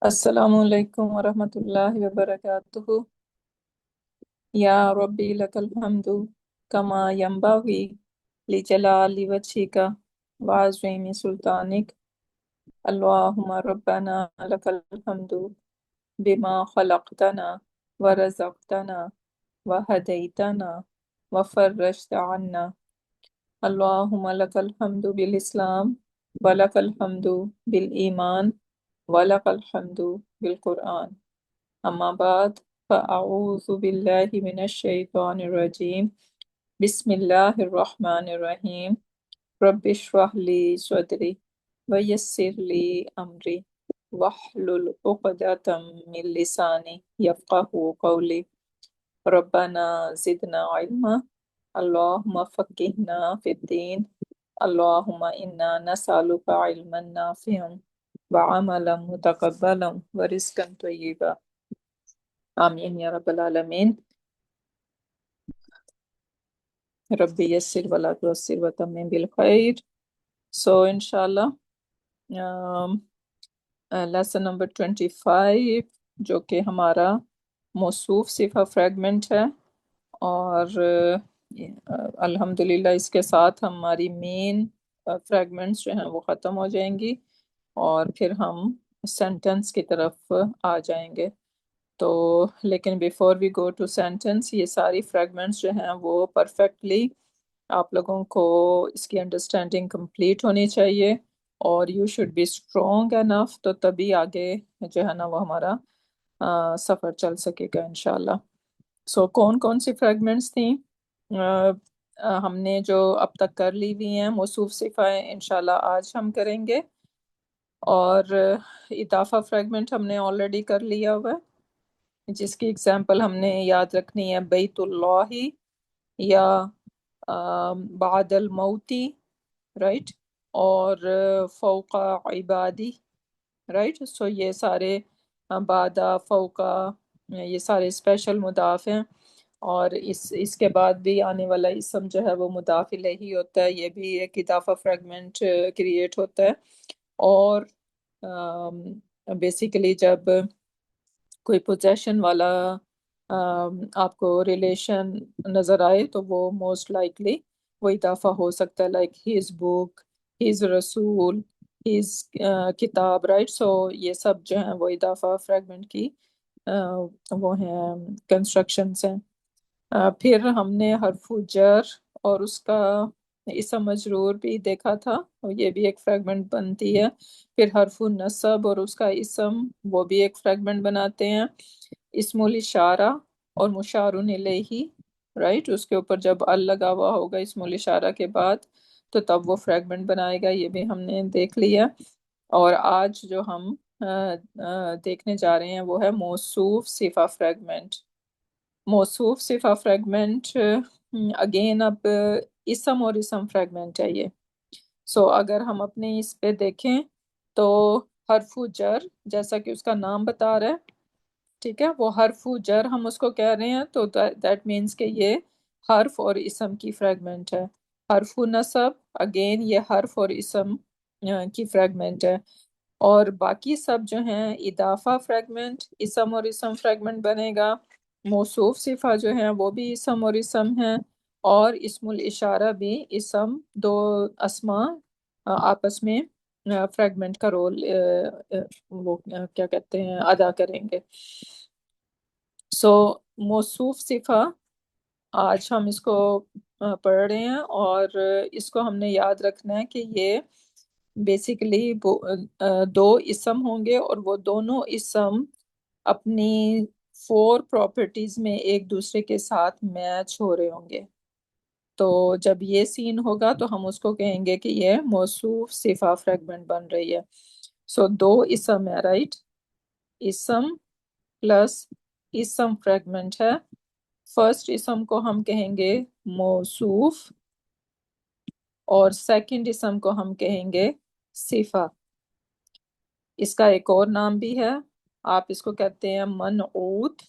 السلام علیکم ورحمۃ اللہ وبرکاتہ یا ربی لک الحمد کما ینبغی لجلال وجهک وعظیم سلطانک اللہم ربنا لک الحمد بما خلقتنا ورزقتنا وہدیتنا وفرجت عنا اللہم لک الحمد بالاسلام ولک الحمد بالایمان ولک الحمد بالقرآن اما بعد فاعوذ باللہ من الشیطان الرجیم بسم اللہ الرحمن الرحیم رب اشرح لی صدری ویسر لی امری واحلل عقدۃ من لسانی یفقہوا قولی ربنا زدنا علما اللہم فقہنا فی الدین اللہم انا نسألک علما نافعا وعملا متقبلا ورزقا طیبا آمین یا رب العالمین ربی یسر ولا تعسر وتمم بالخیر. سو انشاءاللہ لیسن نمبر 25 جو کہ ہمارا موصوف صفہ فریگمنٹ ہے، اور الحمدللہ اس کے ساتھ ہماری مین فریگمنٹس جو ہیں وہ ختم ہو جائیں گی، اور پھر ہم سینٹنس کی طرف آ جائیں گے. تو لیکن before we go to sentence, یہ ساری فریگمنٹس جو ہیں وہ پرفیکٹلی آپ لوگوں کو اس کی انڈرسٹینڈنگ کمپلیٹ ہونی چاہیے، اور you should be strong enough, تو تبھی آگے جو ہے نا وہ ہمارا سفر چل سکے گا انشاءاللہ. سو کون کون سی فریگمنٹس تھیں ہم نے جو اب تک کر لی ہوئی ہیں موصوف صفہ، انشاءاللہ آج ہم کریں گے. اور اضافہ فریگمنٹ ہم نے آلریڈی کر لیا ہوا ہے، جس کی اگزامپل ہم نے یاد رکھنی ہے بیت اللہ یا بعد الموتی، رائٹ، اور فوق عبادی، رائٹ. سو یہ سارے بعد، فوق، یہ سارے اسپیشل مضاف ہیں، اور اس کے بعد بھی آنے والا اسم جو ہے وہ مضاف الیہ ہوتا ہے، یہ بھی ایک اضافہ فریگمنٹ کریٹ ہوتا ہے. اور بیسیکلی جب کوئی پوزیشن والا آپ کو ریلیشن نظر آئے تو وہ موسٹ لائکلی وہ اضافہ ہو سکتا ہے، لائک ہیز بک، ہیز رسول، ہیز کتاب، رائٹ. سو یہ سب جو ہیں وہ اضافہ فریگمنٹ کی وہ ہیں کنسٹرکشنس ہیں. پھر ہم نے حرف جر اور اس کا اسم مجرور بھی دیکھا تھا، یہ بھی ایک فریگمنٹ بنتی ہے. پھر حرف نصب اور اس کا اسم، وہ بھی ایک فریگمنٹ بناتے ہیں. اسم الاشارہ اور مشار الیہ، رائٹ، اس کے اوپر جب ال لگا ہوا ہوگا اسم الاشارہ کے بعد تو تب وہ فریگمنٹ بنائے گا، یہ بھی ہم نے دیکھ لیا. اور آج جو ہم دیکھنے جا رہے ہیں وہ ہے موصوف صفہ فریگمنٹ. موصوف صفہ فریگمنٹ اگین اب اسم اور اسم فریگمنٹ ہے یہ. سو اگر ہم اپنے اس پہ دیکھیں تو حرف جر، جیسا کہ اس کا نام بتا رہا ہے، ٹھیک ہے، وہ حرف جر ہم اس کو کہہ رہے ہیں، تو دیٹ مینس کہ یہ حرف اور اسم کی فریگمنٹ ہے. حرف نصب، اگین یہ حرف اور اسم کی فریگمنٹ ہے. اور باقی سب جو ہیں اضافہ فریگمنٹ، اسم اور اسم فریگمنٹ بنے گا. موصوف صفہ جو ہیں وہ بھی اسم اور اسم ہیں، اور اسم الاشارہ بھی اسم، دو اسما آپس میں فریگمنٹ کا رول وہ کیا کہتے ہیں ادا کریں گے. سو موصوف صفہ آج ہم اس کو پڑھ رہے ہیں، اور اس کو ہم نے یاد رکھنا ہے کہ یہ بیسیکلی دو اسم ہوں گے، اور وہ دونوں اسم اپنی 4 پراپرٹیز میں ایک دوسرے کے ساتھ میچ ہو رہے ہوں گے. تو جب یہ سین ہوگا تو ہم اس کو کہیں گے کہ یہ موصوف صفہ فریگمنٹ بن رہی ہے. سو دو اسم ہے، رائٹ، اسم پلس اسم فریگمنٹ ہے. فرسٹ اسم کو ہم کہیں گے موصوف، اور سیکنڈ اسم کو ہم کہیں گے صفہ. اس کا ایک اور نام بھی ہے، آپ اس کو کہتے ہیں منعوت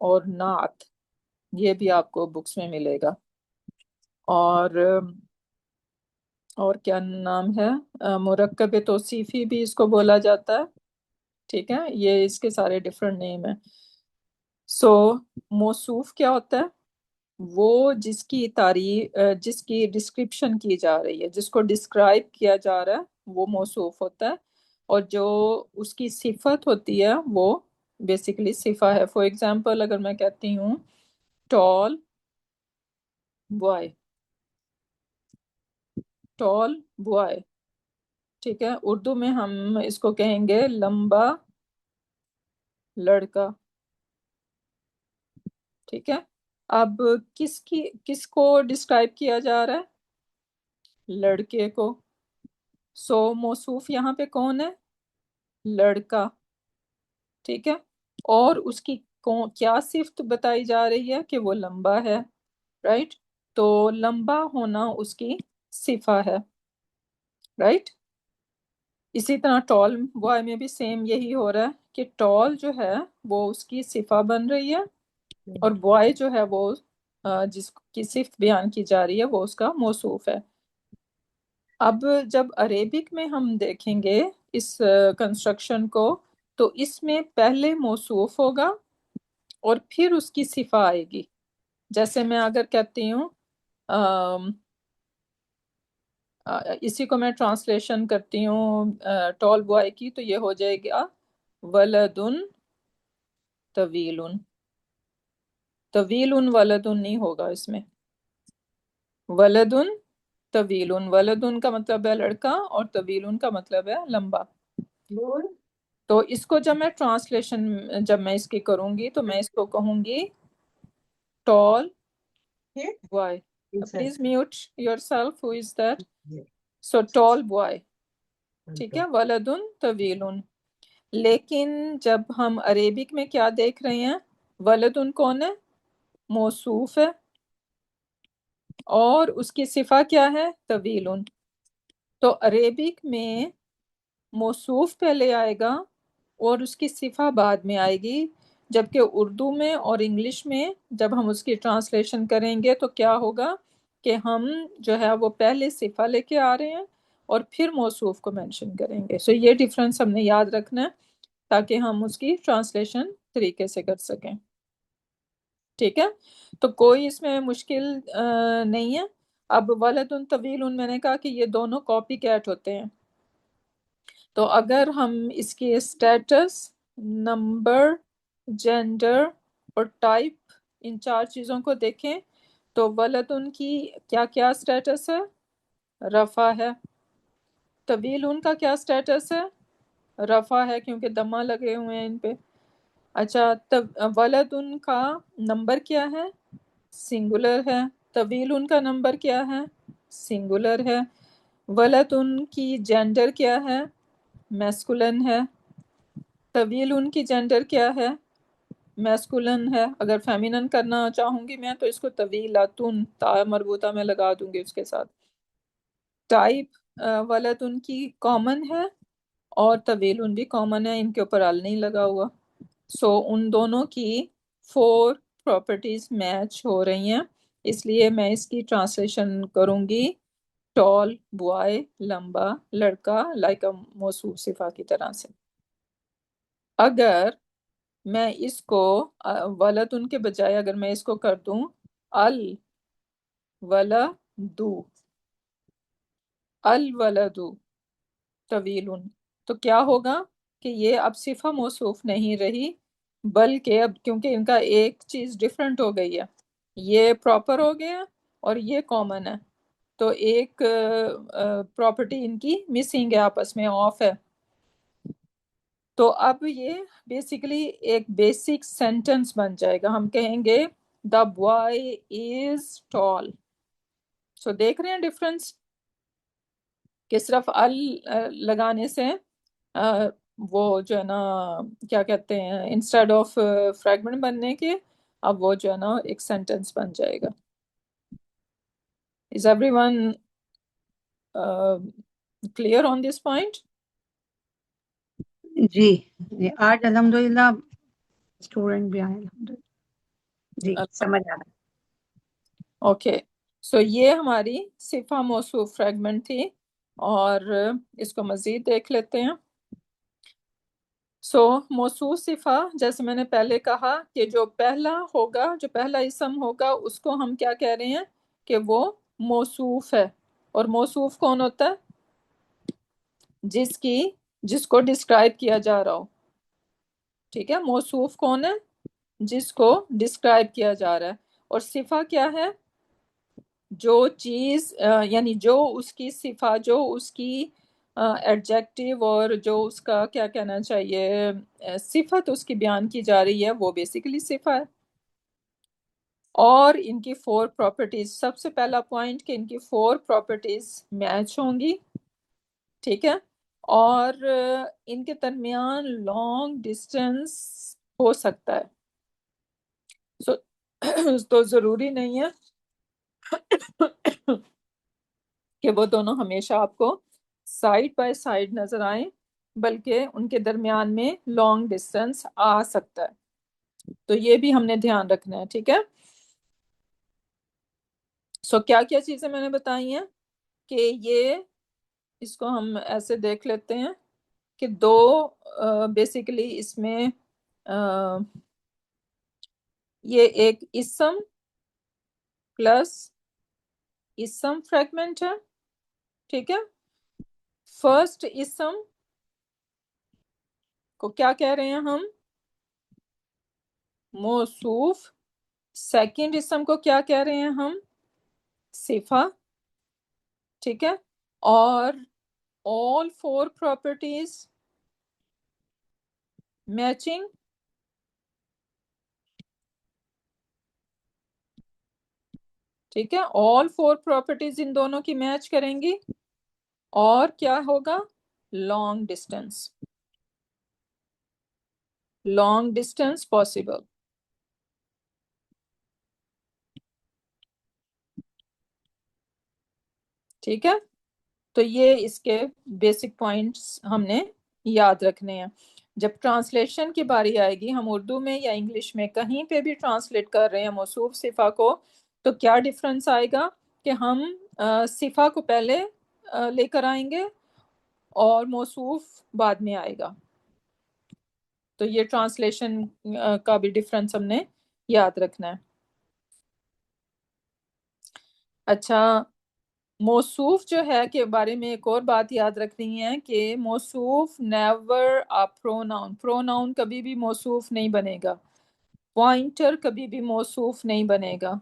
اور نعت، یہ بھی آپ کو بکس میں ملے گا. اور اور کیا نام ہے، مرکب توصیفی بھی اس کو بولا جاتا ہے، ٹھیک ہے، یہ اس کے سارے ڈفرینٹ نیم ہیں۔ سو موصوف کیا ہوتا ہے؟ وہ جس کی تعریف، جس کی ڈسکرپشن کی جا رہی ہے، جس کو ڈسکرائب کیا جا رہا ہے وہ موصوف ہوتا ہے، اور جو اس کی صفت ہوتی ہے وہ بیسیکلی صفہ ہے۔ فار ایگزامپل اگر میں کہتی ہوں ٹال بوائے، ٹال بوائے، ٹھیک ہے، اردو میں ہم اس کو کہیں گے لمبا لڑکا، ٹھیک ہے۔ اب کس کو ڈسکرائب کیا جا رہا ہے؟ لڑکے کو۔ سو موصوف یہاں پہ کون ہے؟ لڑکا، ٹھیک ہے، اور اس کی کیا صفت بتائی جا رہی ہے؟ کہ وہ لمبا ہے، رائٹ؟ تو لمبا ہونا اس کی صفہ ہے، رائٹ؟ اسی طرح ٹال بوائے میں بھی سیم یہی ہو رہا ہے کہ ٹال جو ہے وہ اس کی صفہ بن رہی ہے، اور بوائے جو ہے وہ جس کی صفت بیان کی جا رہی ہے وہ اس کا موصوف ہے۔ اب جب عریبک میں ہم دیکھیں گے اس کنسٹرکشن کو، تو اس میں پہلے موصوف ہوگا اور پھر اس کی صفہ آئے گی۔ جیسے میں اگر کہتی ہوں اسی کو میں ٹرانسلیشن کرتی ہوں ٹال بوائے کی، تو یہ ہو جائے گا ولدن طویل، طویل ولدن نہیں ہوگا اس میں، ولدن طویل، ولدن کا مطلب ہے لڑکا اور طویل کا مطلب ہے لمبا۔ تو اس کو جب میں ٹرانسلیشن جب میں اس کی کروں گی تو میں اس کو کہوں گی tall boy, please mute yourself, who is that? So tall boy, ٹھیک ہے، ولدن طویل۔ لیکن جب ہم عریبک میں کیا دیکھ رہے ہیں؟ ولدن کون ہے؟ موصوف ہے، اور اس کی صفہ کیا ہے؟ طویل۔ تو عریبک میں موصوف پہلے آئے گا اور اس کی صفہ بعد میں آئے گی، جبکہ اردو میں اور انگلش میں جب ہم اس کی ٹرانسلیشن کریں گے تو کیا ہوگا کہ ہم جو ہے وہ پہلے صفہ لے کے آ رہے ہیں اور پھر موصوف کو مینشن کریں گے۔ سو یہ ڈیفرنس ہم نے یاد رکھنا ہے تاکہ ہم اس کی ٹرانسلیشن طریقے سے کر سکیں، ٹھیک ہے؟ تو کوئی اس میں مشکل نہیں ہے۔ اب ولد طویل میں نے کہا کہ یہ دونوں کاپی کیٹ ہوتے ہیں، تو اگر ہم اس کی اسٹیٹس، نمبر، جینڈر اور ٹائپ، ان چار چیزوں کو دیکھیں تو ولد ان کی کیا کیا اسٹیٹس ہے؟ رفع ہے۔ طویل ان کا کیا اسٹیٹس ہے؟ رفع ہے، کیونکہ دمہ لگے ہوئے ہیں ان پہ۔ اچھا، ولد ان کا نمبر کیا ہے؟ سنگولر ہے۔ طویل ان کا نمبر کیا ہے؟ سنگولر ہے۔ ولد ان کی جینڈر کیا ہے؟ میسکولن ہے۔ طویل ان کی جینڈر کیا ہے؟ میسکولن ہے۔ اگر فیمینن کرنا چاہوں گی میں تو اس کو طویلاتن تا مربوطہ میں لگا دوں گی اس کے ساتھ۔ ٹائپ ولد ان کی کامن ہے اور طویل ان بھی کامن ہے، ان کے اوپر ال نہیں لگا ہوا۔ سو ان دونوں کی 4 پراپرٹیز میچ ہو رہی ہیں، اس لیے میں اس کی ٹرانسلیشن کروں گی ٹال بوائے، لمبا لڑکا، لائک موصوف صفہ کی طرح سے۔ اگر میں اس کو ولد ان کے بجائے اگر میں اس کو کر دوں الولدو، الولدو طویل، تو کیا ہوگا کہ یہ اب صفہ موصوف نہیں رہی، بلکہ اب کیونکہ ان کا ایک چیز ڈیفرنٹ ہو گئی ہے، یہ پراپر ہو گیا اور یہ کامن ہے، تو ایک پراپرٹی ان کی مسنگ ہے، آپس میں آف ہے۔ تو اب یہ بیسیکلی ایک بیسک سینٹنس بن جائے گا، ہم کہیں گے دا بوائے از ٹال۔ سو دیکھ رہے ہیں ڈفرنس کہ صرف ال لگانے سے وہ جو ہے نا کیا کہتے ہیں، انسٹیڈ آف فریگمنٹ بننے کے اب وہ جو ہے نا ایک سینٹنس بن جائے گا۔ Is everyone clear on this point? جی جی، آج الحمدللہ اسٹوڈنٹ بھی آئے الحمدللہ، جی سمجھ آ رہا ہے۔ اوکے، سو یہ ہماری صفہ موصوف فریگمنٹ تھی، اور اس کو مزید دیکھ لیتے ہیں۔ سو موصوف صفہ، جیسے میں نے پہلے کہا کہ جو پہلا ہوگا، جو پہلا اسم ہوگا، اس کو ہم کیا کہہ رہے ہیں کہ وہ موصوف ہے۔ اور موصوف کون ہوتا ہے؟ جس کو ڈسکرائب کیا جا رہا ہو، ٹھیک ہے۔ موصوف کون ہے؟ جس کو ڈسکرائب کیا جا رہا ہے۔ اور صفہ کیا ہے؟ جو چیز یعنی جو اس کی صفہ، جو اس کی ایڈجیکٹیو اور جو اس کا کیا کہنا چاہیے صفت اس کی بیان کی جا رہی ہے، وہ بیسیکلی صفہ ہے۔ اور ان کی 4 پراپرٹیز، سب سے پہلا پوائنٹ کہ ان کی 4 پراپرٹیز میچ ہوں گی، ٹھیک ہے۔ اور ان کے درمیان لانگ ڈسٹینس ہو سکتا ہے۔ تو ضروری نہیں ہے کہ وہ دونوں ہمیشہ آپ کو سائڈ بائی سائڈ نظر آئیں، بلکہ ان کے درمیان میں لانگ ڈسٹینس آ سکتا ہے۔ تو یہ بھی ہم نے دھیان رکھنا ہے، ٹھیک ہے۔ سو کیا کیا چیزیں میں نے بتائی ہیں کہ یہ، اس کو ہم ایسے دیکھ لیتے ہیں کہ دو بیسیکلی اس میں یہ ایک اسم پلس اسم فریگمنٹ ہے، ٹھیک ہے۔ فرسٹ اسم کو کیا کہہ رہے ہیں ہم؟ موصوف۔ سیکنڈ اسم کو کیا کہہ رہے ہیں ہم؟ صفہ، ٹھیک ہے۔ اور all 4 properties matching، ٹھیک ہے۔ all 4 properties ان دونوں کی میچ کریں گی، اور کیا ہوگا؟ Long distance, long distance possible, ٹھیک ہے۔ تو یہ اس کے بیسک پوائنٹس ہم نے یاد رکھنے ہیں۔ جب ٹرانسلیشن کی باری آئے گی، ہم اردو میں یا انگلش میں کہیں پہ بھی ٹرانسلیٹ کر رہے ہیں موصوف صفہ کو، تو کیا ڈفرنس آئے گا کہ ہم صفہ کو پہلے لے کر آئیں گے اور موصوف بعد میں آئے گا۔ تو یہ ٹرانسلیشن کا بھی ڈفرنس ہم نے یاد رکھنا ہے۔ اچھا، موصوف جو ہے کے بارے میں ایک اور بات یاد رکھنی ہے کہ موصوف نیور پروناؤن، پروناؤن کبھی بھی موصوف نہیں بنے گا، پوائنٹر کبھی بھی موصوف نہیں بنے گا،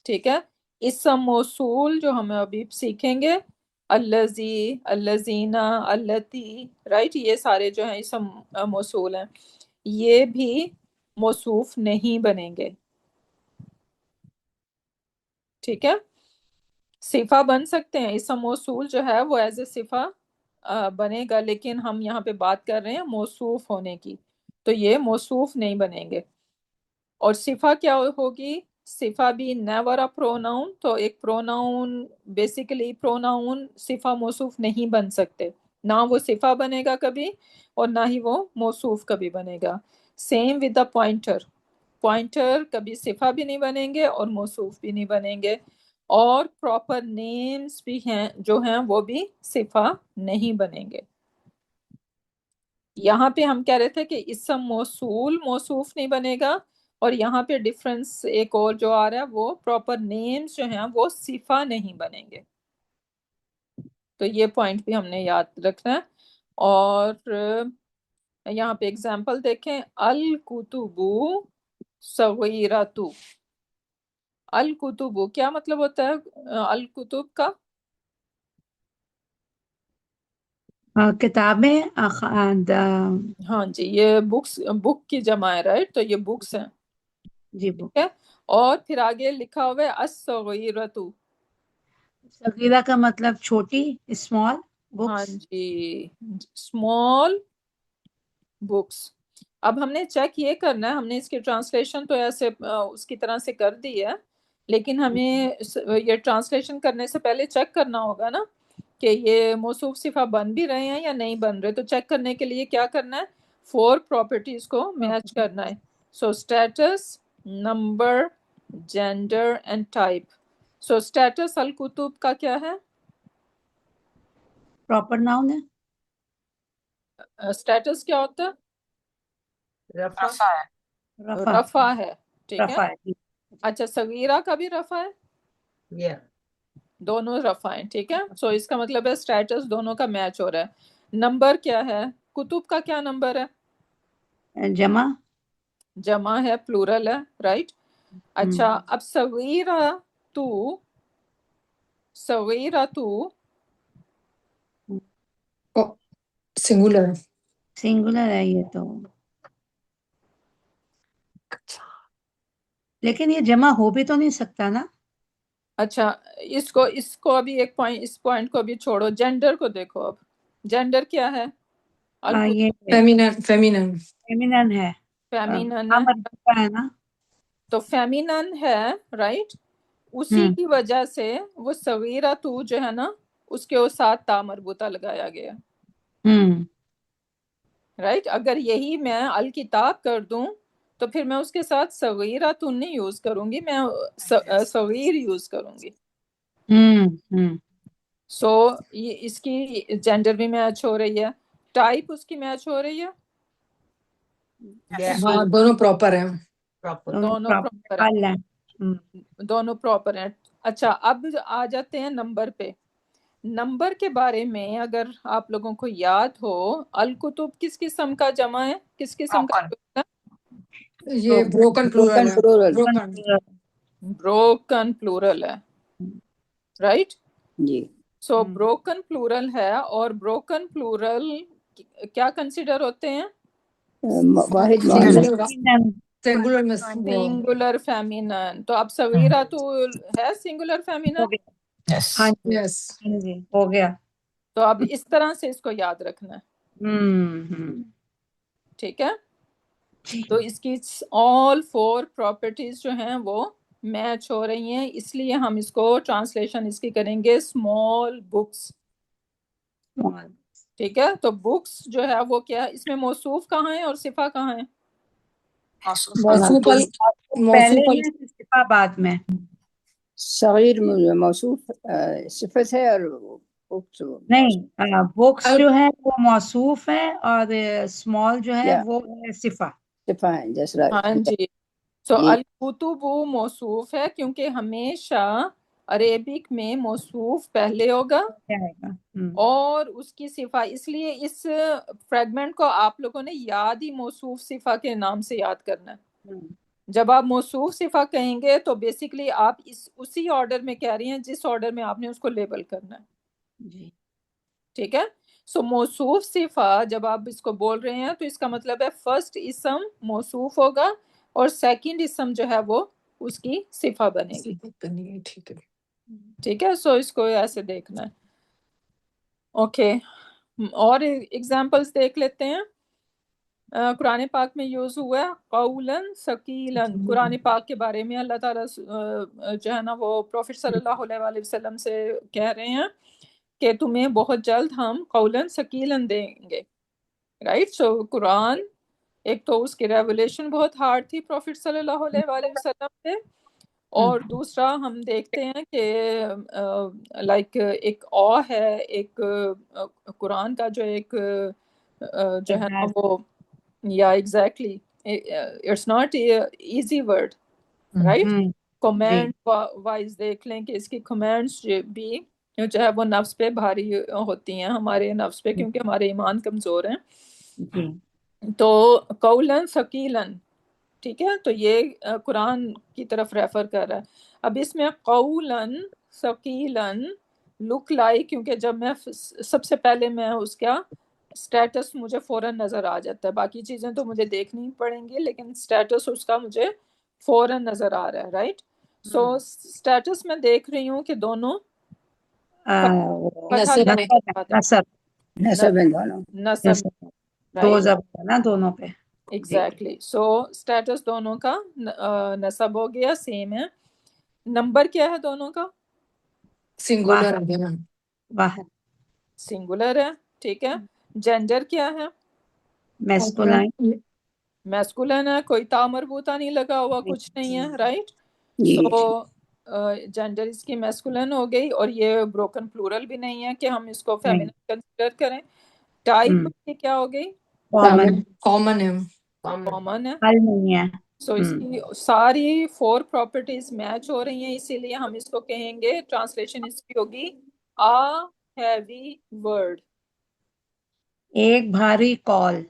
ٹھیک ہے۔ اسم موصول جو ہم ابھی سیکھیں گے، الذی، الذین، اللتی، رائٹ، یہ سارے جو ہیں اسم موصول ہیں، یہ بھی موصوف نہیں بنیں گے، ٹھیک ہے۔ صفہ بن سکتے ہیں، اسم موصول جو ہے وہ ایز اے صفہ بنے گا، لیکن ہم یہاں پہ بات کر رہے ہیں موصوف ہونے کی، تو یہ موصوف نہیں بنیں گے۔ اور صفہ کیا ہوگی؟ صفہ بھی نیور اے پروناؤن، تو ایک پروناؤن، بیسیکلی پروناؤن صفہ موصوف نہیں بن سکتے، نہ وہ صفہ بنے گا کبھی، اور نہ ہی وہ موصوف کبھی بنے گا۔ Same with the pointer, pointer کبھی صفہ بھی نہیں بنیں گے اور موصوف بھی نہیں بنیں گے۔ اور پراپر نیمز بھی ہیں جو ہیں وہ بھی صفہ نہیں بنیں گے۔ یہاں پہ ہم کہہ رہے تھے کہ اسم موصول موصوف نہیں بنے گا، اور یہاں پہ ڈفرنس ایک اور جو آ رہا ہے وہ پراپر نیمز جو ہیں وہ صفہ نہیں بنیں گے۔ تو یہ پوائنٹ بھی ہم نے یاد رکھنا ہے۔ اور یہاں پہ اگزامپل دیکھیں، الکتب صغیرۃ، الکتب کیا مطلب ہوتا ہے الکتب کا؟ کتابیں ہاں جی، یہ بکس، بک کی جمع ہے، رائٹ، تو یہ بکس ہیں، جی، ٹھیک ہے۔ اور پھر آگے لکھا ہوا ہے الصغیرۃ، صغیرہ کا مطلب چھوٹی، اسمال ہاں بکس۔ جی، اسمال بکس۔ اب ہم نے چیک یہ کرنا ہے، ہم نے اس کی ٹرانسلیشن تو ایسے اس کی طرح سے کر دی ہے، لیکن ہمیں یہ ٹرانسلیشن کرنے سے پہلے چیک کرنا ہوگا نا کہ یہ موصوف صفہ بن بھی رہے ہیں یا نہیں بن رہے۔ تو چیک کرنے کے لیے کیا کرنا ہے؟ 4 پراپرٹیز کو میچ کرنا ہے۔ So status, number, gender and type, so status الکتب کا کیا ہے؟ پراپر ناؤن ہے. اسٹیٹس کیا ہوتا ہے؟ رفع رفع. رفع ہے. ٹھیک ہے. رفع ہے جی. اچھا صغیرہ کا بھی رفع ہے؟ یا دونوں رفع ہیں. ٹھیک ہے. سو اس کا مطلب ہے اسٹیٹس دونوں کا میچ ہو رہا ہے. نمبر کیا ہے؟ کتب کا کیا نمبر ہے؟ جمع. جمع ہے، پلورل ہے. رائٹ. اچھا اب صغیرہ تو سنگولر. سنگولر ہے یہ تو، لیکن یہ جمع ہو بھی تو نہیں سکتا نا. اچھا اس کو ابھی ایک پوائنٹ، اس پوائنٹ کو ابھی چھوڑو. جینڈر کو دیکھو. اب جینڈر کیا ہے؟ یہ فیمینن فیمینن ہے. فیمینن ہاں ہے. مربوطہ ہے نا. تو فیمینن ہے. رائٹ. اسی کی وجہ سے وہ صغیرہ تو جو ہے نا اس کے ساتھ تا مربوطہ لگایا گیا. رائٹ. اگر یہی میں الکتاب کر دوں تو پھر میں اس کے ساتھ صغیرہ تو نہیں یوز کروں گی، میں صغیر یوز کروں گی. سو یہ اس کی جینڈر بھی میچ ہو رہی ہے، ٹائپ اس کی میچ ہو رہی ہے. ہاں دونوں پراپر ہیں. دونوں پراپر ہیں. دونوں پراپر ہیں. اچھا اب آ جاتے ہیں نمبر پہ. نمبر کے بارے میں اگر آپ لوگوں کو یاد ہو، الکتب کس قسم کا جمع ہے؟ کس قسم کا؟ یہ بروکن پلورل ہے. بروکن پلورل ہے. رائٹ. جی. سو بروکن پلورل ہے، اور بروکن پلورل کیا کنسیڈر ہوتے ہیں؟ واحد سنگولر میں سنگولر فیمینن. تو اب صغیرہ تو ہے سنگولر فیمینن. ہاں جی یس. جی ہو گیا. تو اب اس طرح سے اس کو یاد رکھنا ہے. ٹھیک ہے. تو اس کی آل فور پراپرٹیز جو ہیں وہ میچ ہو رہی ہیں، اس لیے ہم اس کو ٹرانسلیشن اس کی کریں گے اسمال بکس. ٹھیک ہے. تو بکس جو ہے وہ کیا ہے، اس میں موصوف کہاں ہے اور صفہ کہاں ہے؟ پہلے ہے صفہ بعد میں. صغیر موصوف صفت ہے اور نہیں، بکس جو ہے وہ موصوف ہے اور اسمال جو ہے وہ ہے صفہ. صفہ ہے. جس رائٹ. ہاں جی. سو الکتب موصوف ہے کیونکہ ہمیشہ عربک میں موصوف پہلے ہوگا اور اس کی صفہ. اس لیے اس فریگمنٹ کو آپ لوگوں نے یاد ہی موصوف صفہ کے نام سے یاد کرنا ہے. جب آپ موصوف صفہ کہیں گے تو بیسیکلی آپ اسی آرڈر میں کہہ رہی ہیں جس آرڈر میں آپ نے اس کو لیبل کرنا ہے. جی ٹھیک ہے. سو موصوف صفہ جب آپ اس کو بول رہے ہیں تو اس کا مطلب ہے فرسٹ اسم موصوف ہوگا اور سیکنڈ اسم جو ہے وہ اس کی صفہ بنے گی. ٹھیک ہے. ٹھیک ہے. سو اس کو ایسے دیکھنا ہے. اوکے. اور ایگزامپلس دیکھ لیتے ہیں. قرآن پاک میں یوز ہوا ہے قولاً ثقیلاً. قرآن پاک کے بارے میں اللہ تعالیٰ جو ہے نا وہ پروفٹ صلی اللہ علیہ وآلہ وسلم سے کہہ رہے ہیں کہ تمہیں بہت جلد ہم قولاً ثقیلاً دیں گے. رائٹ. سو قرآن ایک تو اس کی ریولیشن بہت ہارڈ تھی پروفٹ صلی اللہ علیہ وآلہ وسلم سے، اور دوسرا ہم دیکھتے ہیں کہ لائک ایک ہے ایک قرآن کا جو ایک جو ہے نا وہ یا exactly it's not easy word. Right. Command wise دیکھ لیں کہ اس کی کمینڈس بھی جو ہے وہ نفس پہ بھاری ہوتی ہیں، ہمارے نفس پہ، کیونکہ ہمارے ایمان کمزور ہیں. تو قولاً ثقیلاً. ٹھیک ہے. تو یہ قرآن کی طرف ریفر کر رہا ہے. اب اس میں قولاً ثقیلاً لک لائک، کیونکہ جب میں سب سے پہلے میں اس کا سٹیٹس مجھے فوراً نظر آ جاتا ہے، باقی چیزیں تو مجھے دیکھنی پڑیں گی لیکن سٹیٹس اس کا مجھے فوراً نظر آ رہا ہے. رائٹ. سو سٹیٹس میں دیکھ رہی ہوں کہ دونوں نسب ہیں دونوں. نسب. دو ضبط ہے نا دونوں پہ. ایگزیکٹلی. سو سٹیٹس دونوں کا نسب ہو گیا، سیم ہے. نمبر کیا ہے دونوں کا؟ سنگولر. واحد. سنگولر ہے. ٹھیک ہے. جینڈر کیا ہے؟ میسکولائن. میسکولن ہے. کوئی تا مربوطہ نہیں لگا ہوا، کچھ نہیں ہے. رائٹ. جی. سو جینڈر اس کی میسکولن ہو گئی اور یہ بروکن پلورل بھی نہیں ہے کہ ہم اس کو فیمینن کنسیڈر کریں. ٹائپ کی کیا ہو گئی؟ کامن ہے. کامن ہے. حل نہیں ہے. سو اس کی ساری 4 پراپرٹیز میچ ہو رہی ہیں، اسی لیے ہم اس کو کہیں گے ٹرانسلیشن اس کی ہوگی a heavy word. ایک بھاری کال.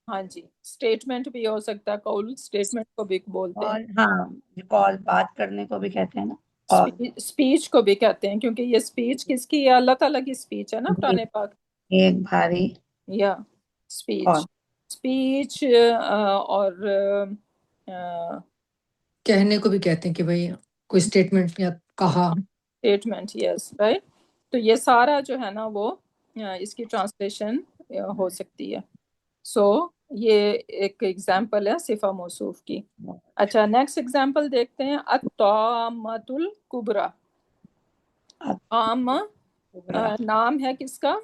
ہاں جی، اسٹیٹمنٹ بھی ہو سکتا ہے، کال اسٹیٹمنٹ کو بھی بولتے ہیں. ہاں کال بات کرنے کو بھی کہتے ہیں نا. کال اسپیچ کو بھی کہتے ہیں کیونکہ یہ اسپیچ کس کی ہے؟ اللہ تعالیٰ کی اسپیچ ہے نا قرآن پاک. ایک بھاری یا اسپیچ کال. اسپیچ اور کہنے کو بھی کہتے ہیں کہ بھائی کوئی اسٹیٹمنٹ یا کہا. Statement, yes right. تو یہ سارا جو ہے نا وہ اس کی ٹرانسلیشن ہو سکتی ہے. سو یہ ایک ایگزامپل ہے صفہ موصوف کی. اچھا نیکسٹ ایگزامپل دیکھتے ہیں. الطامۃ الکبریٰ. طامہ نام ہے کس کا؟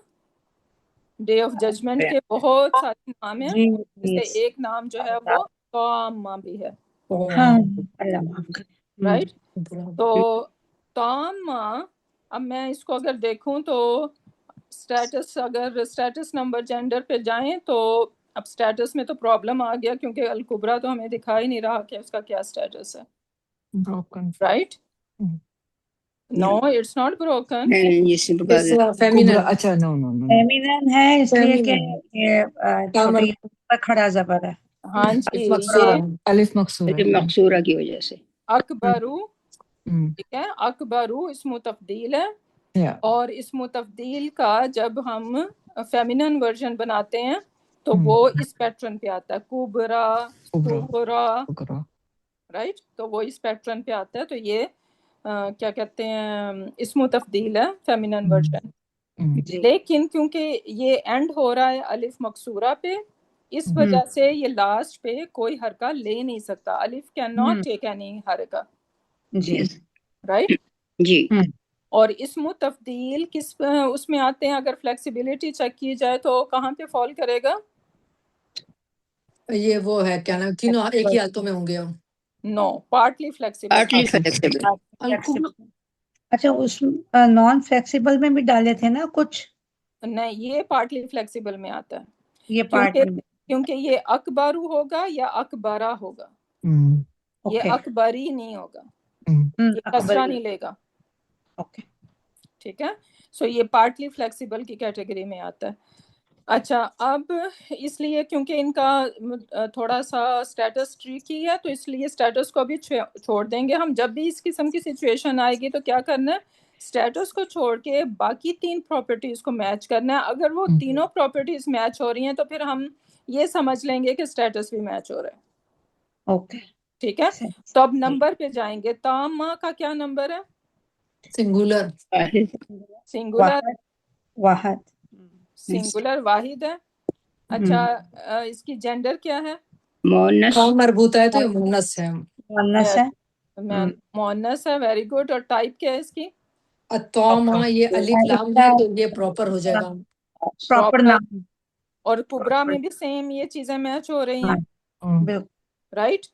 ڈے آف ججمنٹ کے بہت سارے نام ہیں، جس سے ایک نام جو ہے وہ طامہ بھی ہے. اللہ معاف کرے. رائٹ. تو طامہ، اب میں اس کو اگر دیکھوں تو اسٹیٹس، اگر اسٹیٹس نمبر جینڈر پہ جائیں تو اب اسٹیٹس میں تو پرابلم آ گیا کیونکہ الکبریٰ تو ہمیں دکھا ہی نہیں رہا کہ اس کا کیا اسٹیٹس ہے. Right. No it's not broken. اچھا نو فیمینن ہے اس لیے کہ یہ چھوٹی پر کھڑا زبر ہے. ہاں جی، یہ الف مقصورہ مقصورہ کی وجہ سے. اکبرو، ٹھیک ہے، اکبرو اسم تفضیل ہے، اور اسم تفضیل کا جب ہم فیمینن ورژن بناتے ہیں تو وہ اس پیٹرن پہ آتا ہے، کبرا، کبرا، رائٹ. تو وہ اس پیٹرن پہ آتا ہے. تو یہ کیا کہتے ہیں، اسم تفضیل ہے فیمینن ورژن. لیکن کیونکہ یہ اینڈ ہو رہا ہے الف مقصورہ پہ، اس وجہ سے یہ لاسٹ پہ کوئی حرکہ لے نہیں سکتا. الف کین ناٹ ٹیک اینی حرکہ. جی رائٹ. جی. اور اسم تفضیل کس اس میں آتے ہیں؟ اگر فلیکسیبلٹی چیک کی جائے تو کہاں پہ فال کرے گا؟ یہ وہ ہے کیا نام، تینوں ایک ہی حالتوں میں ہوں گے. نو، پارٹلی فلیکسیبل. Partly flexible. اچھا اس نان فلیکسیبل میں بھی ڈالے تھے نا کچھ؟ نہیں، یہ پارٹلی فلیکسیبل میں آتا ہے. یہ کیونکہ یہ اکبرو ہوگا یا اکبرا ہوگا، یہ اکبری نہیں ہوگا، یہ کسرہ نہیں لے گا. ٹھیک ہے. سو یہ پارٹلی فلیکسیبل کی کیٹیگری میں آتا ہے. اچھا اب اس لیے کیونکہ ان کا تھوڑا سا اسٹیٹس ٹریکی ہے تو اس لیے اسٹیٹس کو بھی چھوڑ دیں گے ہم. جب بھی اس قسم کی سچویشن آئے گی تو کیا کرنا ہے، اسٹیٹس کو چھوڑ کے باقی 3 پراپرٹیز کو میچ کرنا ہے. اگر وہ تینوں پراپرٹیز میچ ہو رہی ہیں تو پھر ہم یہ سمجھ لیں گے کہ اسٹیٹس بھی میچ ہو رہا ہے. اوکے ٹھیک ہے. تو اب نمبر پہ جائیں گے. تامہ کا کیا نمبر ہے؟ سنگولر. سنگولر، واحد، سنگولر واحد ہے. اچھا اس کی جینڈر کیا ہے؟ مؤنث. مربوطہ ہے تو یہ مؤنث ہے. مؤنث ہے. مؤنث ہے. Very good. اور ٹائپ کیا ہے اس کی؟ الطامہ، یہ الف لام ہے تو یہ پراپر ہو جائے گا، پراپر نام. اور کبریٰ میں بھی سیم یہ چیزیں میچ ہو رہی ہیں، رائٹ.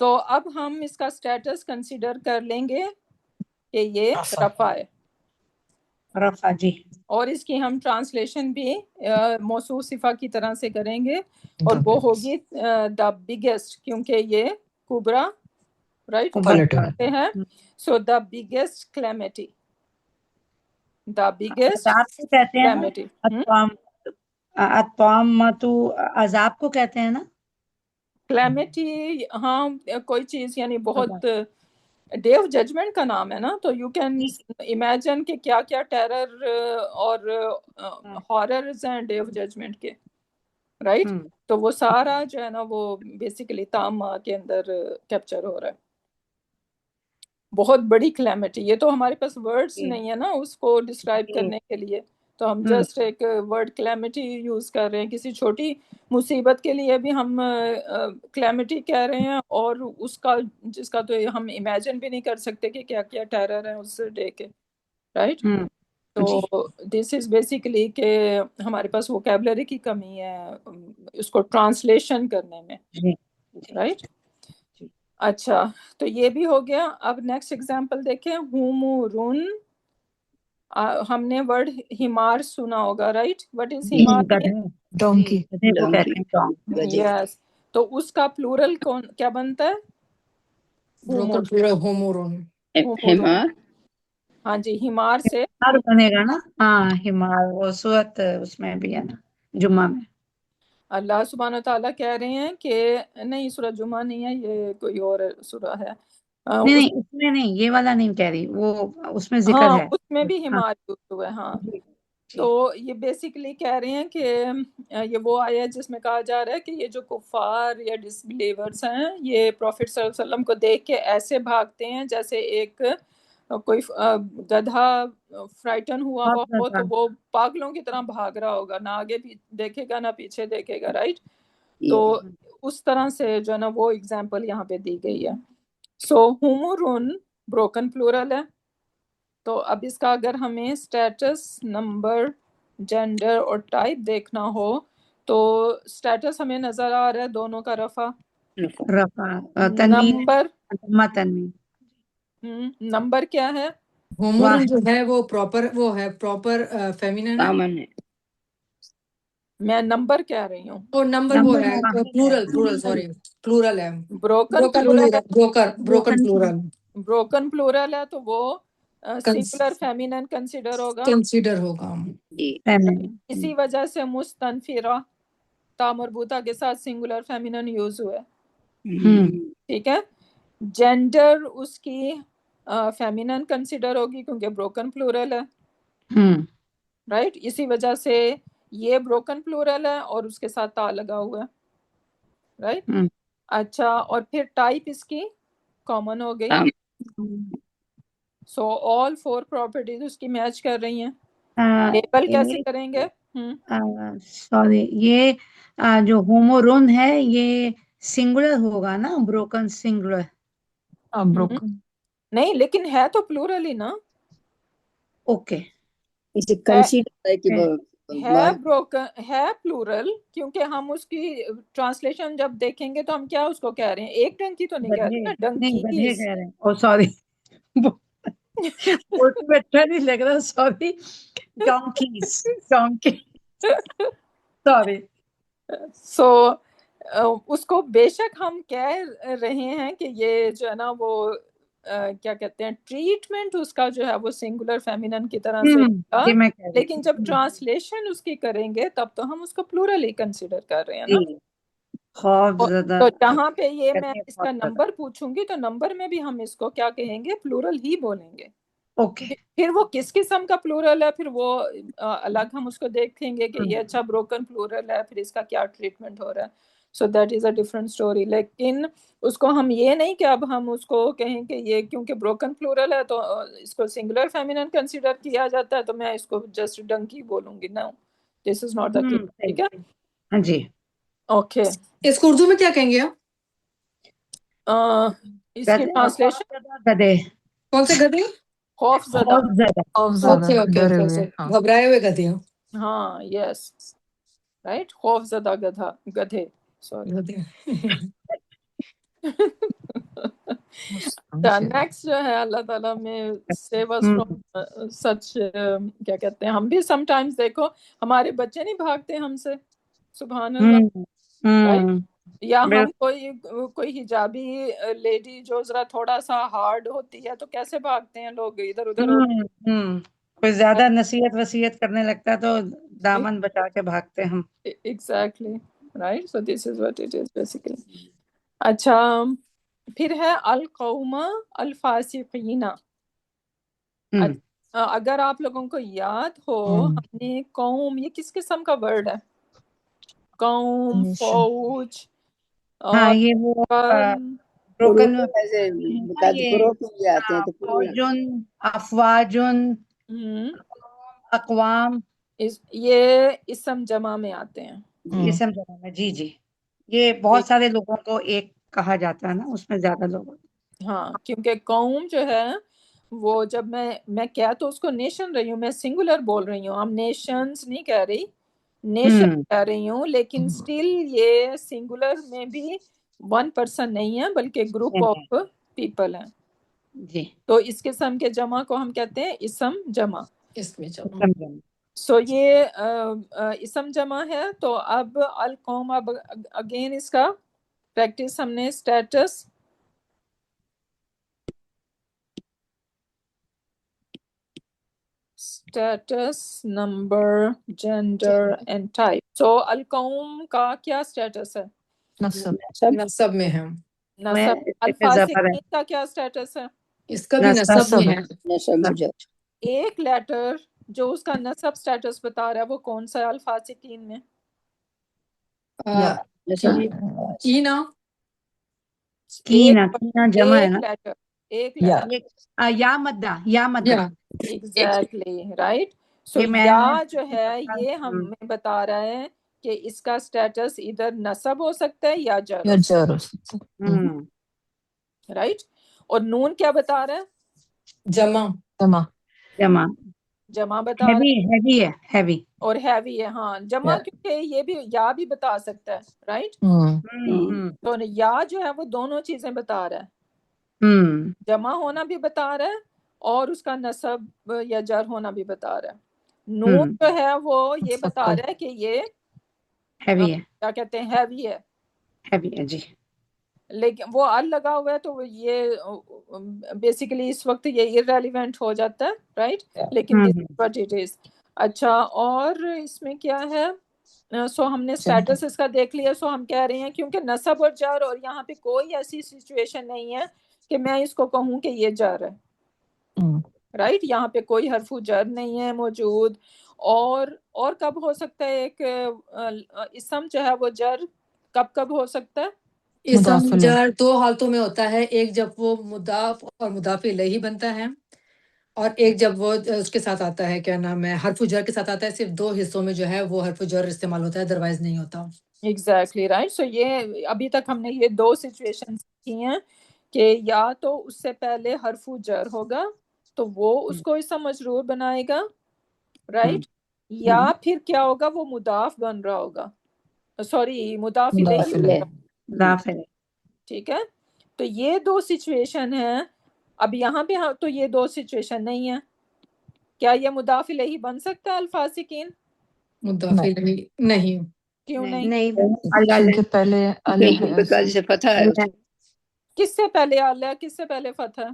تو اب ہم اس کا اسٹیٹس کنسیڈر کر لیں گے کہ یہ رفع ہے. رفع جی. اور اس کی ہم ٹرانسلیشن بھی موصوف صفہ کی طرح سے کریں گے اور وہ ہوگی دا بگیسٹ، کیونکہ یہ کبریٰ رائٹ کہتے ہیں. So the biggest calamity, the biggest calamity. الطامۃ عذاب کو کہتے ہیں نا، کلیمٹی. ہاں کوئی چیز یعنی بہت ڈے آف ججمنٹ کا نام ہے نا، تو یو کین امیجن کہ کیا کیا ٹیرر اور ہاررز ہیں ڈے آف ججمنٹ کے، رائٹ. تو وہ سارا جو ہے نا وہ بیسیکلی تامہ کے اندر کیپچر ہو رہا ہے. بہت بڑی کلیمٹی. یہ تو ہمارے پاس ورڈز نہیں ہے نا اس کو ڈسکرائب کرنے کے لیے، تو ہم جسٹ ایک ورڈ کلیمٹی یوز کر رہے ہیں. کسی چھوٹی مصیبت کے لیے بھی ہم کلیمٹی کہہ رہے ہیں، اور اس کا جس کا تو ہم امیجن بھی نہیں کر سکتے کہ کیا کیا ٹیرر ہیں اس ڈے کے، رائٹ. تو دس از بیسیکلی کہ ہمارے پاس ووکیبلری کی کمی ہے اس کو ٹرانسلیشن کرنے میں، رائٹ. اچھا تو یہ بھی ہو گیا. اب نیکسٹ ایگزامپل دیکھیں. ہومورن، ہم نے ورڈ ہمار سنا ہوگا، رائٹ؟ وٹ از ہمار؟ ڈونکی. گدھے کو کہتے ہیں ڈونکی. گدھے. یس. تو اس کا پلورل کون کیا بنتا ہے؟ بروکن پلورل ہومورون. ہمار. ہاں جی، ہمار سے ہمار بنے گا نا. ہاں ہمار، وہ سورت اس میں بھی ہے نا، جمعہ میں. اللہ سبحانہ و تعالیٰ کہہ رہے ہیں کہ نہیں، سورہ جمعہ نہیں ہے، یہ کوئی اور سورہ ہے. نہیں نہیں، اس میں نہیں، یہ والا نہیں کہہ رہی، وہ اس میں ذکر ہاں ہے. اس میں بھی ہاں ہمار یوز ہوا ہے. ہاں جی جی. تو یہ بیسیکلی کہہ رہے ہیں کہ یہ وہ آیا ہے جس میں کہا جا رہا ہے کہ یہ جو کفار یا ڈس بلیورز ہیں، یہ پروفٹ صلی اللہ علیہ وسلم کو دیکھ کے ایسے بھاگتے ہیں جیسے ایک کوئی گدھا فرائٹن ہوا ہوا بہت ہو زیادہ. تو وہ پاگلوں کی طرح بھاگ رہا ہوگا، نہ آگے دیکھے گا نہ پیچھے دیکھے گا، رائٹ؟ تو اس طرح سے جو ہے نا وہ اگزامپل یہاں پہ دی گئی ہے. سو ہومورون بروکن پلورل ہے. تو اب اس کا اگر ہمیں اسٹیٹس، نمبر، جینڈر اور ٹائپ دیکھنا ہو تو اسٹیٹس ہمیں نظر آ رہا ہے دونوں کا رفع. رفع تنوین، نمبر، تنوین. نمبر کیا ہے؟ ہومورون جو ہے وہ پراپر فیمینن ہے. کامن ہے. میں نمبر کہہ رہی ہوں. اور نمبر وہ ہے پلورل ہے. Broken broken plural broken plural ہے تو وہ سنگولر فیمینن کنسیڈر ہوگا. کنسیڈر ہوگا. جی. اسی وجہ سے مستنفرہ تا مربوطہ کے ساتھ سنگولر فیمینن یوز ہوا ہے. ٹھیک ہے. جینڈر اس کی فیمینن کنسیڈر ہوگی کیونکہ بروکن پلورل ہے، رائٹ؟ اسی وجہ سے یہ بروکن پلورل ہے اور اس کے ساتھ تا لگا ہوا ہے، رائٹ؟ اچھا، اور پھر ٹائپ اس کی کامن ہو گئی. سو آل فور پراپرٹیز اس کی میچ کر رہی ہیں. لیبل کیسے کریں گے؟ سوری، یہ جو ہومورون ہے یہ سنگولر ہوگا نا، بروکن سنگولر. نہیں، لیکن ہے تو پلورل ہی نا. اوکے. اسے کنسیڈر ہے کہ ہے بروکن، ہے پلورل، کیونکہ ہم اس کی ٹرانسلیشن جب دیکھیں گے تو ہم کیا اس کو کہہ رہے ہیں؟ ایک ڈنکی تو نہیں کہہ رہے نا، نہیں، گدھے ڈنکیز. کہہ رہے ہیں. او سوری، بولنے میں اچھا نہیں لگ رہا. Sorry, donkeys, donkey. سوری. سو اس کو بے شک ہم کہہ رہے ہیں کہ یہ جو ہے نا وہ کیا کہتے ہیں، ٹریٹمنٹ اس کا جو ہے وہ سنگولر فیمینن کی طرح سے ہوگا، لیکن جب ٹرانسلیشن اس کی کریں گے تب تو ہم اس کو پلورل ہی کنسیڈر کر رہے ہیں نا. تو جہاں پہ یہ میں اس کا نمبر پوچھوں گی تو نمبر میں بھی ہم اس کو کیا کہیں گے؟ پلورل ہی بولیں گے. پھر وہ کس قسم کا پلورل ہے پھر وہ الگ ہم اس کو دیکھیں گے کہ یہ اچھا بروکن پلورل ہے، پھر اس کا کیا ٹریٹمنٹ ہو رہا ہے. So that is a different story. لیکن اس کو ہم یہ نہیں کہ اب ہم اس کو کہیں کہ یہ کیونکہ بروکن پلورل ہے تو اس کو سنگولر فیمینن کنسیڈر کیا جاتا ہے تو میں اس کو جسٹ ڈنکی بولوں گی. نو، دس از ناٹ دا کیس. ٹھیک ہے. ہاں جی. اوکے. اس کو اردو میں کیا کہیں گے آپ؟ اس کی ٹرانسلیشن گدھے. کون سے گدھے؟ خوف زدہ. گھبرائے ہوئے گدھے. ہاں، یس، رائٹ، خوف زدہ گدھے. سوری. نیکسٹ جو ہے، اللہ تعالیٰ میں سیو اس فرام سچ، کیا کہتے ہیں، ہم بھی سم ٹائمز دیکھو ہمارے بچے نہیں بھاگتے ہم سے، سبحان اللہ، رائٹ؟ یا ہم کوئی حجابی لیڈی جو ذرا تھوڑا سا ہارڈ ہوتی ہے تو کیسے بھاگتے ہیں لوگ ادھر ادھر. کوئی زیادہ نصیحت وصیت کرنے لگتا ہے تو دامن بچا کے بھاگتے ہم. Exactly, right. So this is what it is basically. اچھا، پھر ہے القوم الفاسقین. اگر آپ لوگوں کو یاد ہو، ہم نے قوم، یہ کس قسم کا ورڈ ہے؟ قوم، فوج، اور یہ وہ بروکن فوجن، افواجن، اقوام، یہ اسم جمع میں آتے ہیں. اسم جمع میں. جی جی. یہ بہت سارے لوگوں کو ایک کہا جاتا ہے نا، اس میں زیادہ لوگ. ہاں، کیونکہ قوم جو ہے وہ جب میں کیا تو اس کو نیشن رہی ہوں، میں سنگولر بول رہی ہوں، ہم نیشنز نہیں کہہ رہی، نیشن کہہ رہی ہوں، لیکن سٹل یہ سنگولر میں بھی ون پرسن نہیں ہے بلکہ گروپ آف پیپل ہیں. جی تو اس قسم کے جمع کو ہم کہتے ہیں اسم جمع. اس میں جمع. سمجھا. سو یہ اسم جمع ہے. تو اب القوم، اب اگین اس کا پریکٹس ہم نے status, number, gender and type. So القوم کا کیا اسٹیٹس ہے؟ نصب. سب نصب میں ہے. نصب. الفاسقین کا کیا اسٹیٹس ہے؟ اس کا بھی نصب میں ہے. نسب جب ایک لیٹر جو اس کا نصب سٹیٹس بتا رہا ہے وہ کون سا ہے الفاسقین میں؟ نسب کینا. کینا. کینا جمع ہے ایک نا. لیٹر، ایک لیٹر. یا مدہ. یا مدہ. Exactly right. سو یہ میں یا جو ہے یہ ہمیں بتا رہا ہے کہ اس کا سٹیٹس ادھر نصب ہو سکتا ہے یا جر ہو سکتا ہے. رائٹ. اور نون کیا بتا رہا ہے؟ جمع. جمع. جمع بتا رہا ہے ہیوی ہے. ہیوی اور ہیوی ہے. ہاں جمع کیونکہ یہ بھی یا بھی بتا سکتا ہے. رائٹ. تو یا جو ہے وہ دونوں چیزیں بتا رہا ہے. جمع ہونا بھی بتا رہا ہے اور اس کا نصب یا جر ہونا بھی بتا رہا ہے. نون جو ہے وہ یہ بتا رہا ہے کہ یہ ہیوی ہے. کیا کہتے ہیں، ہیوی ہے. ہیوی ہے جی. لیکن وہ ال لگا ہوا ہے تو یہ بیسیکلی اس وقت یہ irrelevant ہو جاتا ہے. رائٹ. لیکن this is what it is. اچھا اور اس میں کیا ہے؟ سو ہم نے اسٹیٹس اس کا دیکھ لیا. سو ہم کہہ رہے ہیں کیونکہ نصب اور جر، اور یہاں پہ کوئی ایسی سچویشن نہیں ہے کہ میں اس کو کہوں کہ یہ جر ہے. رائٹ. یہاں پہ کوئی حرف جر نہیں ہے موجود. اور کب ہو سکتا ہے ایک اسم جو ہے وہ جر کب ہو سکتا ہے؟ اسم جر دو حالتوں میں ہوتا ہے. ایک جب وہ مضاف اور مضاف الیہ بنتا ہے، اور ایک جب وہ اس کے ساتھ آتا ہے، کیا نام ہے، حرف جر کے ساتھ آتا ہے. صرف دو حصوں میں جو ہے وہ حرف جر استعمال ہوتا ہے، ادروائز نہیں ہوتا. Exactly right. سو یہ ابھی تک ہم نے یہ دو سچویشن کی ہیں کہ یا تو اس سے پہلے حرف جر ہوگا تو وہ اس کو اسم مجرور بنائے گا. رائٹ. یا پھر کیا ہوگا، وہ مضاف بن رہا ہوگا، سوری مضاف الیہ. ٹھیک ہے. تو یہ دو سچویشن ہیں. اب یہاں پہ تو یہ دو سچویشن نہیں ہے. کیا یہ مضاف الیہ بن سکتا ہے الفاسقین؟ مضاف الیہ نہیں. کیوں نہیں؟ کیونکہ پہلے بیکاز سے فتح ہے. کس سے پہلے آلیہ، کس سے پہلے فتح؟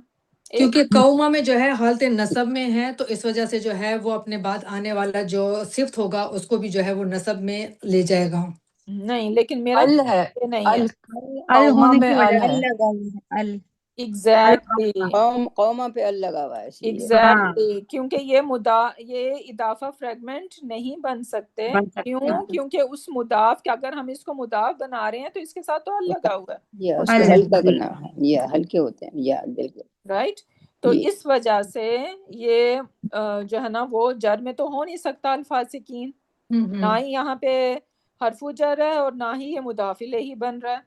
کیونکہ قوما میں جو ہے حالت نصب میں ہے، تو اس وجہ سے جو ہے وہ اپنے بعد آنے والا جو صفت ہوگا اس کو بھی جو ہے وہ نصب میں لے جائے گا. نہیں، لیکن میرا ال ہے. یہ نہیں ہے. ال ہونے میں کی ال وجہ ہے. ایگزیکٹلی قوما پہ ال لگا ہوا ہے اس لیے. ایگزیکٹلی. کیونکہ یہ اضافہ فریگمنٹ نہیں بن سکتے. کیوں؟ کیونکہ اس مضاف کے اگر ہم اس کو مضاف بنا رہے ہیں تو اس کے ساتھ تو ال لگا ہوا ہے. یہ اس کو ہلکا کرنا ہے. یہ ہلکے ہوتے ہیں. یا بالکل رائٹ. تو اس وجہ سے یہ جو ہے نا وہ جر میں تو ہو نہیں سکتا الفاسقین. نہ ہی یہاں پہ حرف جر ہے اور نہ ہی یہ مضاف الیہ بن رہا ہے.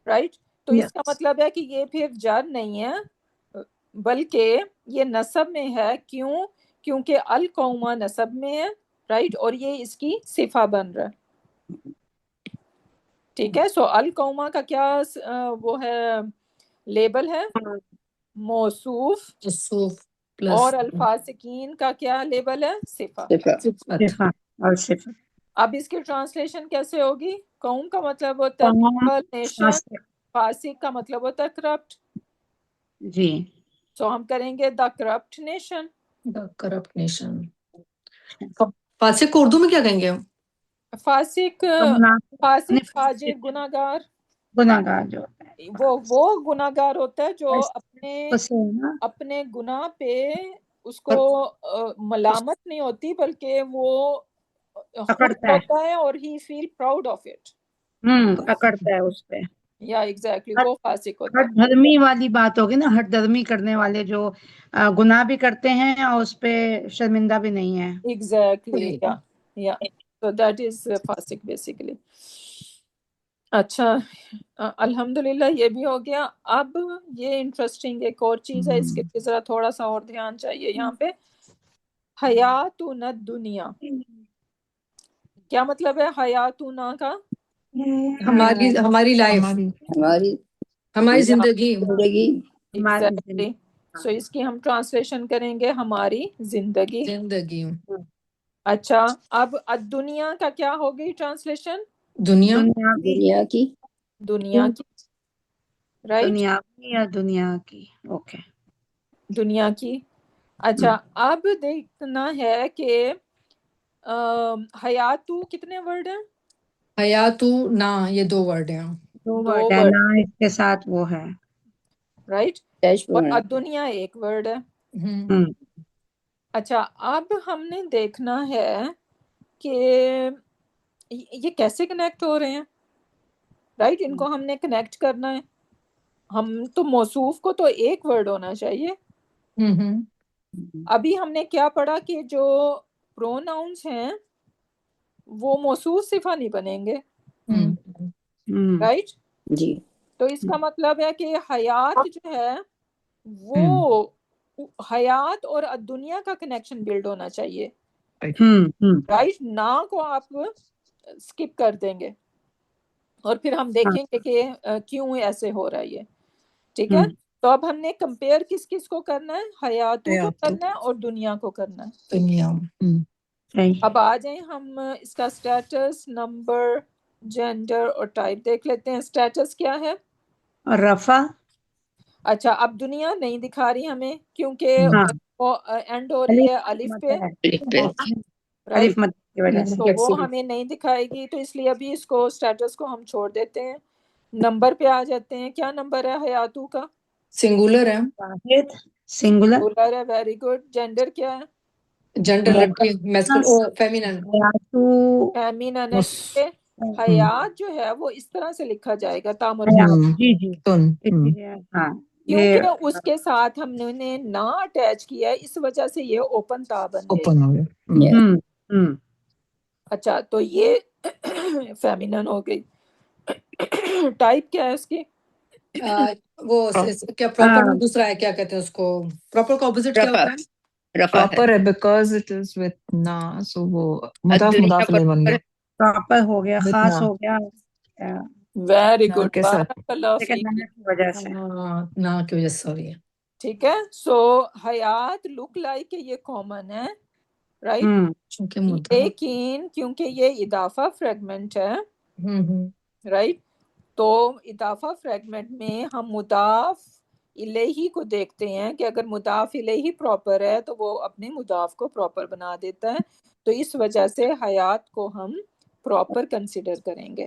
رائٹ. تو اس کا مطلب ہے کہ یہ پھر جر نہیں ہے بلکہ یہ نصب میں ہے. کیوں؟ کیونکہ القوما نصب میں ہے. رائٹ. اور یہ اس کی صفہ بن رہا ہے. ٹھیک ہے. سو القوما کا کیا وہ ہے، لیبل ہے موصوف. اور الفاسقین کا کیا لیبل ہے؟ صفہ. اور صفت. اب اس کی ٹرانسلیشن کیسے ہوگی؟ قوم کا مطلب ہوتا ہے نیشن، فاسق کا مطلب ہوتا ہے کرپٹ. جی. سو ہم کریں گے دا کرپٹ نیشن. دا کرپٹ نیشن. فاسق کو اردو میں کیا کہیں گے؟ فاسق فاجر، گناہگار. گناہگار جو ہوتا ہے، وہ گناہگار ہوتا ہے جو اپنے گناہ پہ اس کو ملامت نہیں ہوتی بلکہ وہ خوش ہوتا ہے اور ہی فیل پراؤڈ آف اٹ. پکڑتا ہے اس پہ. یا ایگزیکٹلی وہ فاسق ہوتا ہے. ہٹ دھرمی والی بات ہوگی نا، ہٹ دھرمی کرنے والے جو گناہ بھی کرتے ہیں اور اس پہ شرمندہ بھی نہیں ہے. ایگزیکٹلی. یا so that is فاسق بیسیکلی. اچھا الحمدللہ یہ بھی ہو گیا. اب یہ انٹرسٹنگ ایک اور چیز ہے، اس کے لیے ذرا تھوڑا سا اور دھیان چاہیے. یہاں پہ حیاتنا الدنیا، کیا مطلب ہے حیاتنا کا؟ ہماری لائف، ہماری ہماری زندگی، زندگی ہماری ایگزیکٹلی. سو اس کی ہم ٹرانسلیشن کریں گے ہماری زندگی. زندگی. اچھا اب دنیا کا کیا ہوگی ٹرانسلیشن؟ دنیا. دنیا کی دنیا کی. رائٹ، دنیا کی یا دنیا کی. اوکے. دنیا کی. اچھا اب دیکھنا ہے کہ حیاتو کتنے ورڈ ہیں؟ حیاتو نا، یہ 2 ورڈ ہیں. دو دو ورڈ ہے ورڈ، نا، اس کے ساتھ وہ ہے. رائٹ. ڈیش اور پڑھنا. دنیا ایک ورڈ ہے. ہم. اچھا اب ہم نے دیکھنا ہے کہ یہ کیسے کنیکٹ ہو رہے ہیں. رائٹ، ان کو ہم نے کنیکٹ کرنا ہے. ہم تو موصوف کو تو ایک ورڈ ہونا چاہیے. ابھی ہم نے کیا پڑھا کہ جو پروناؤنس ہیں وہ موصوف صفہ نہیں بنیں گے. رائٹ. جی تو اس کا مطلب ہے کہ حیات جو ہے وہ حیات اور دنیا کا کنیکشن بلڈ ہونا چاہیے. رائٹ، نا کو آپ اسکپ کر دیں گے اور پھر ہم دیکھیں گے کہ کیوں ایسے ہو رہا ہے یہ. ٹھیک ہے. تو اب ہم نے کمپیئر کس کس کو کرنا ہے؟ حیاتوں کو کرنا ہے اور دنیا کو کرنا ہے. دنیا. اب آ جائیں ہم اس کا اسٹیٹس، نمبر، جینڈر اور ٹائپ دیکھ لیتے ہیں. اسٹیٹس کیا ہے؟ اور رفع. اچھا اب دنیا نہیں دکھا رہی ہمیں کیونکہ ہاں، وہ اینڈ ہو رہی ہے الف پہ. الف رائٹ، مد کی وجہ سے. تو وہ ہمیں نہیں دکھائے گی، تو اس لیے ابھی اس کو اسٹیٹس کو ہم چھوڑ دیتے ہیں. نمبر پہ آ جاتے ہیں. کیا نمبر ہے حیاتو کا؟ سنگولر ہے. واحد، سنگولر. سنگولر ہے. Very good. جینڈر کیا ہے؟ جنڈر لڑکی، میسکول او فیمینن. حیاتو. فیمینن ہے. حیات جو ہے وہ اس طرح سے لکھا جائے گا تامر، جی جی. ہاں یہ کیونکہ اس کے ساتھ ہم نے نا اٹیچ کیا ہے، اس وجہ سے یہ اوپن تا بن گئی. اوپن ہو گیا. اچھا تو یہ فیمینن ہو گئی. ٹائپ کیا ہے اس کی؟ وہ کیا پراپر دوسرا ہے، کیا کہتے ہیں اس کو، پراپر کا اپوزٹ کیا ہوتا ہے؟ رفع ہے. proper ہے because it is with na, so وہ مضاف دنیا مضاف الیہ بن گیا. پراپر ہو گیا، with خاص na ہو گیا ویری na گڈ. کے ساتھ. بارک اللہ فیک. نا کی وجہ سے. نا کی وجہ سے، سوری. ٹھیک ہے. سو حیات لک لائک یہ کامن ہے. رائٹ. چونکہ مدعا. لیکن کیونکہ یہ اضافہ فریگمنٹ ہے. رائٹ. تو اضافہ فریگمنٹ میں ہم مضاف الیہ کو دیکھتے ہیں کہ اگر مضاف الیہ پراپر ہے تو وہ اپنے مضاف کو پراپر بنا دیتا ہے. تو اس وجہ سے حیات کو ہم پراپر کنسیڈر کریں گے.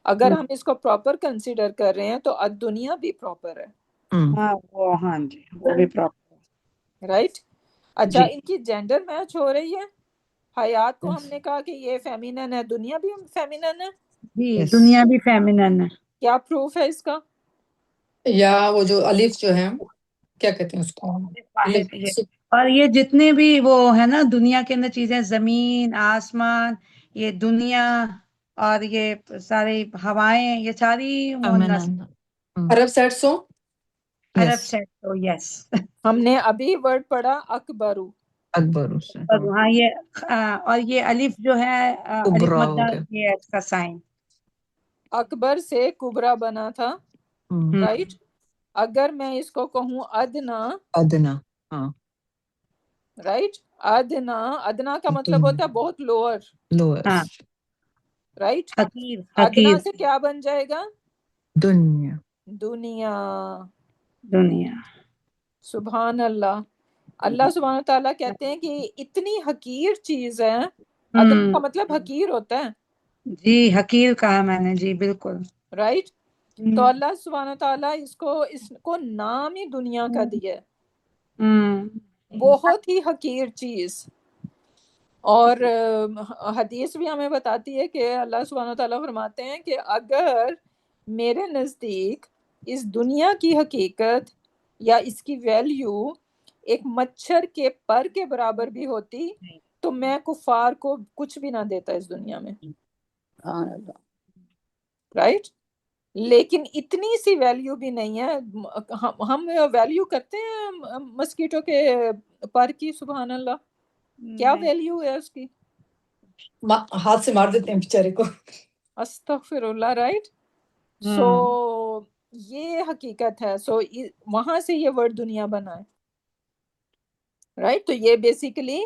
اگر ہم اس کو پراپر کنسیڈر کر رہے ہیں تو دنیا بھی پراپر ہے. ہاں جی، وہ بھی پراپر. رائٹ. اچھا ان کی جینڈر میچ ہو رہی ہے. حیات کو ہم نے کہا کہ یہ فیمینن ہے، دنیا بھی فیمینن ہے. جی، دنیا بھی فیمینن ہے. کیا پروف ہے اس کا؟ یا وہ جو الف جو ہے، کیا کہتے ہیں اس کو، واحد یہ. اور یہ جتنے بھی وہ ہے نا دنیا کے اندر چیزیں، زمین، آسمان، یہ دنیا اور یہ سارے ہوائیں، یہ ساری مونس. عرب سیٹ سو. عرب سیٹ تو یس. ہم نے ابھی ورڈ پڑھا اکبرو. اکبر سے ہاں یہ اور یہ الف جو ہے الف کبرا ہو مدہ، گیا. یہ ہے اس کا سائن. اکبر سے کبرا بنا تھا. رائٹ. اگر میں اس کو کہوں ادنا، ادنا. ہاں رائٹ. ادنا، ادنا کا مطلب ہوتا ہے بہت لوور. lowest. رائٹ. حقیر، ادنا حقیر. سے کیا بن جائے گا؟ دنیا. دنیا. دنیا. سبحان اللہ. اللہ سبحانہ تعالیٰ کہتے ہیں کہ اتنی حقیر چیز ہے. ادنا کا مطلب حقیر ہوتا ہے. جی حقیر کہا میں نے. جی بالکل. رائٹ. تو اللہ سبحانہ تعالیٰ اس کو نام ہی دنیا کا دیا ہے. بہت ہی حقیر چیز. اور حدیث بھی ہمیں بتاتی ہے کہ اللہ سبحانہ تعالیٰ فرماتے ہیں کہ اگر میرے نزدیک اس دنیا کی حقیقت یا اس کی ویلیو ایک مچھر کے پر کے برابر بھی ہوتی تو میں کفار کو کچھ بھی نہ دیتا اس دنیا میں. رائٹ. لیکن اتنی سی ویلیو بھی نہیں ہے. ہم ویلیو کرتے ہیں مسکیٹو کے پر کی. سبحان اللہ. کیا ویلیو ہے اس کی؟ ہاتھ سے مار دیتے ہیں بیچارے کو. استغفر اللہ، رائٹ. سو یہ حقیقت ہے. سو وہاں سے یہ ورڈ دنیا بنا ہے، رائٹ. تو یہ بیسیکلی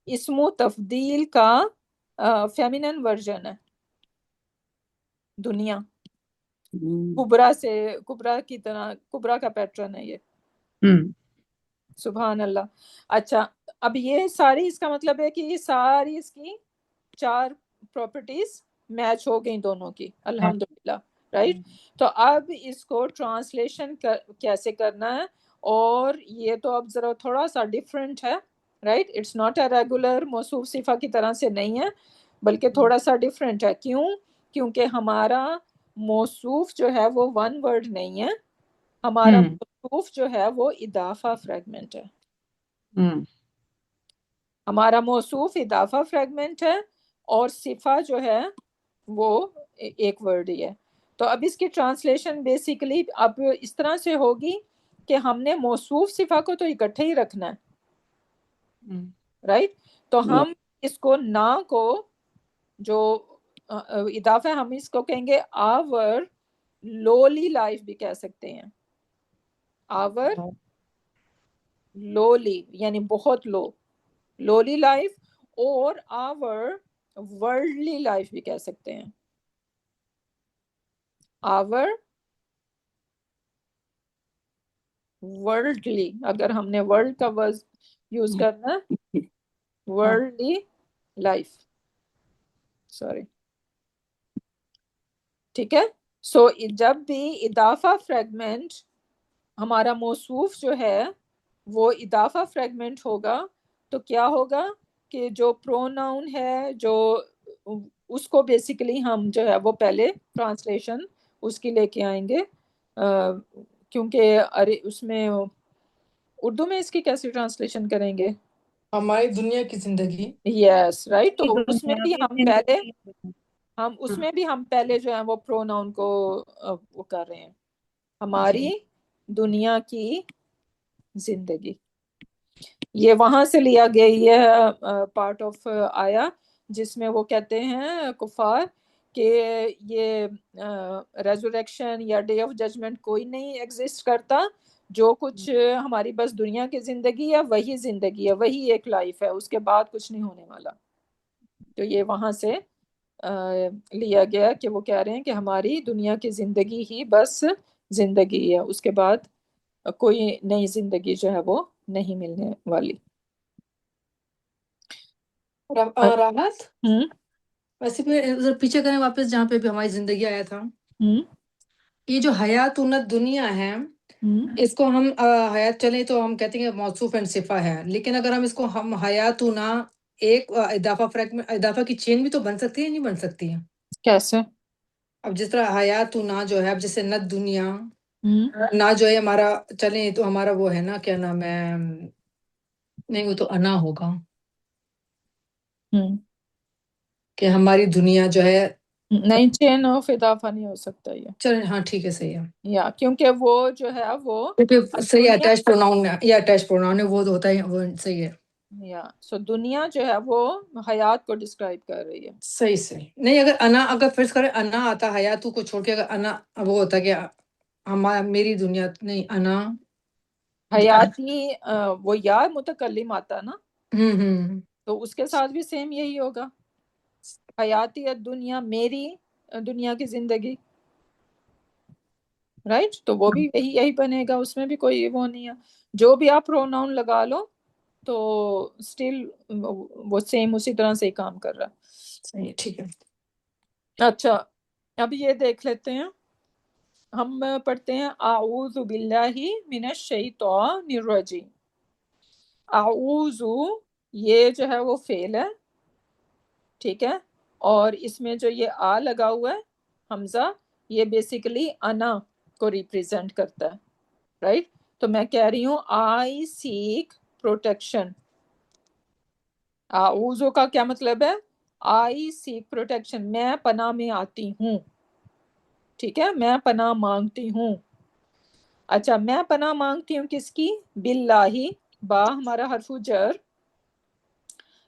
اسم و تفضیل کا فیمینن ورژن ہے دنیا. کبرا سے، کبرا کی طرح، کبرا کا پیٹرن ہے یہ. سبحان اللہ. اچھا، اب یہ ساری، اس کا مطلب ہے کہ یہ ساری اس کی 4 پراپرٹیز میچ ہو گئی دونوں کی، الحمدللہ، رائٹ. تو اب اس کو ٹرانسلیشن کیسے کرنا ہے، اور یہ تو اب ذرا تھوڑا سا ڈیفرنٹ ہے، right. It's not a regular موصوف صفہ کی طرح سے نہیں ہے، بلکہ تھوڑا سا ڈیفرنٹ ہے. کیوں؟ کیونکہ ہمارا موصوف جو ہے وہ ون ورڈ نہیں ہے، ہمارا موصوف جو ہے وہ اضافہ فریگمنٹ ہے. ہمارا موصوف اضافہ فریگمنٹ ہے، اور صفہ جو ہے وہ ایک ورڈ ہی ہے. تو اب اس کی ٹرانسلیشن بیسیکلی اب اس طرح سے ہوگی کہ ہم نے موصوف صفہ کو تو اکٹھے ہی رکھنا ہے، رائٹ. تو ہم اس کو نا کو جو اضافہ، ہم اس کو کہیں گے آور لولی لائف بھی کہہ سکتے ہیں. آور لولی یعنی بہت لو، لولی لائف، اور آور ورلڈلی لائف بھی کہہ سکتے ہیں. آور ورلڈلی، اگر ہم نے ورلڈ کا ورڈ یوز کرنا ہے، ورلڈلی لائف، سوری، ٹھیک ہے. سو جب بھی اضافہ فریگمنٹ، ہمارا موصوف جو ہے وہ اضافہ فریگمنٹ ہوگا، تو کیا ہوگا کہ جو پروناؤن ہے، جو اس کو بیسیکلی ہم جو ہے وہ پہلے ٹرانسلیشن اس کی لے کے آئیں گے، کیونکہ اس میں اردو میں اس کی کیسی ٹرانسلیشن کریں گے؟ ہماری دنیا کی زندگی. یس، رائٹ. تو اس میں بھی ہم پہلے، اس میں بھی ہم پہلے جو ہے وہ پروناؤن کو وہ کر رہے ہیں، ہماری دنیا کی زندگی. یہ وہاں سے لیا گیا یہ پارٹ آف آیا جس میں وہ کہتے ہیں کفار کہ یہ ریزوریکشن یا ڈے آف ججمنٹ کوئی نہیں ایگزسٹ کرتا، جو کچھ ہماری بس دنیا کی زندگی ہے وہی زندگی ہے، وہی ایک لائف ہے، اس کے بعد کچھ نہیں ہونے والا. تو یہ وہاں سے لیا گیا کہ وہ کہہ رہے ہیں کہ ہماری دنیا کی زندگی ہی بس زندگی ہے، اس کے بعد کوئی نئی زندگی جو ہے وہ نہیں ملنے والی. راحت، ویسے پھر پیچھے کریں واپس جہاں پہ بھی ہماری زندگی آیا تھا. یہ جو حیاتون دنیا ہے، اس کو ہم حیات چلیں تو ہم کہتے ہیں موصوف اینڈ صفہ ہے، لیکن اگر ہم اس کو ہم حیاتنا ایک اضافہ فریگمنٹ، اضافہ کی چین بھی تو بن سکتی ہے، نہیں بن سکتی ہے؟ کیسے؟ اب جس طرح حیاتنا جو ہے، اب جیسے نہ دنیا نہ جو ہے ہمارا چلیں تو ہمارا وہ ہے نا، کیا نام ہے، نہیں وہ تو انا ہوگا کہ ہماری دنیا جو ہے، نہیں، چین آف اضافہ نہیں ہو سکتا یہ. چلیں ہاں ٹھیک ہے، صحیح ہے، یا کیونکہ وہ جو ہے وہ صحیح ہے، اٹیچ پروناؤن یا اٹیچ پروناؤن ہے، وہ ہوتا ہے، وہ صحیح ہے. یا سو دنیا جو ہے وہ حیات کو ڈسکرائب کر رہی ہے. صحیح نہیں، اگر انا، اگر فرض کرے انا آتا حیاتو کو چھوڑ کے، اگر انا وہ ہوتا کہ ہمارا میری دنیا، نہیں انا حیاتی وہ یا متکلم آتا نا، تو اس کے ساتھ بھی سیم یہی ہوگا، حیاتی دنیا، میری دنیا کی زندگی، رائٹ. تو وہ بھی یہی بنے گا، اس میں بھی کوئی وہ نہیں ہے. جو بھی آپ پروناؤن لگا لو تو اسٹل وہ سیم اسی طرح سے ہی کام کر رہا ہے. صحیح، ٹھیک ہے. اچھا، اب یہ دیکھ لیتے ہیں، ہم پڑھتے ہیں اعوذ باللہ من الشیطان الرجیم. اعوذ، یہ جو ہے وہ فعل ہے، ٹھیک ہے، اور اس میں جو یہ آ لگا ہوا ہے حمزہ، یہ بیسیکلی انا کو ریپریزنٹ کرتا ہے، رائٹ. تو میں کہہ رہی ہوں آئی سیک پروٹیکشن. اعوذ کا کیا مطلب ہے؟ آئی سیک پروٹیکشن، میں پناہ میں آتی ہوں، ٹھیک ہے، میں پناہ مانگتی ہوں. اچھا، میں پناہ مانگتی ہوں کس کی؟ باللہ، با ہمارا حرف جر،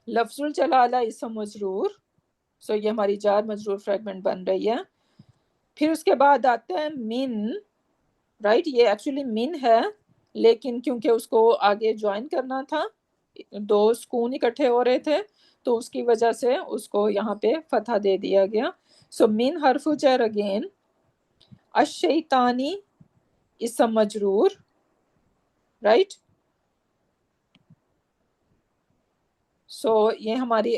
لفظ الجلالہ اسم مجرور، سو یہ ہماری جار مجرور فریگمنٹ بن رہی ہے. پھر اس کے بعد آتا ہے من، رائٹ. یہ ایکچولی من ہے لیکن کیونکہ اس کو آگے جوائن کرنا تھا، دو سکون اکٹھے ہو رہے تھے تو اس کی وجہ سے اس کو یہاں پہ فتح دے دیا گیا. سو من حرف جر اگین، الشیطانی اسم مجرور، رائٹ. سو یہ ہماری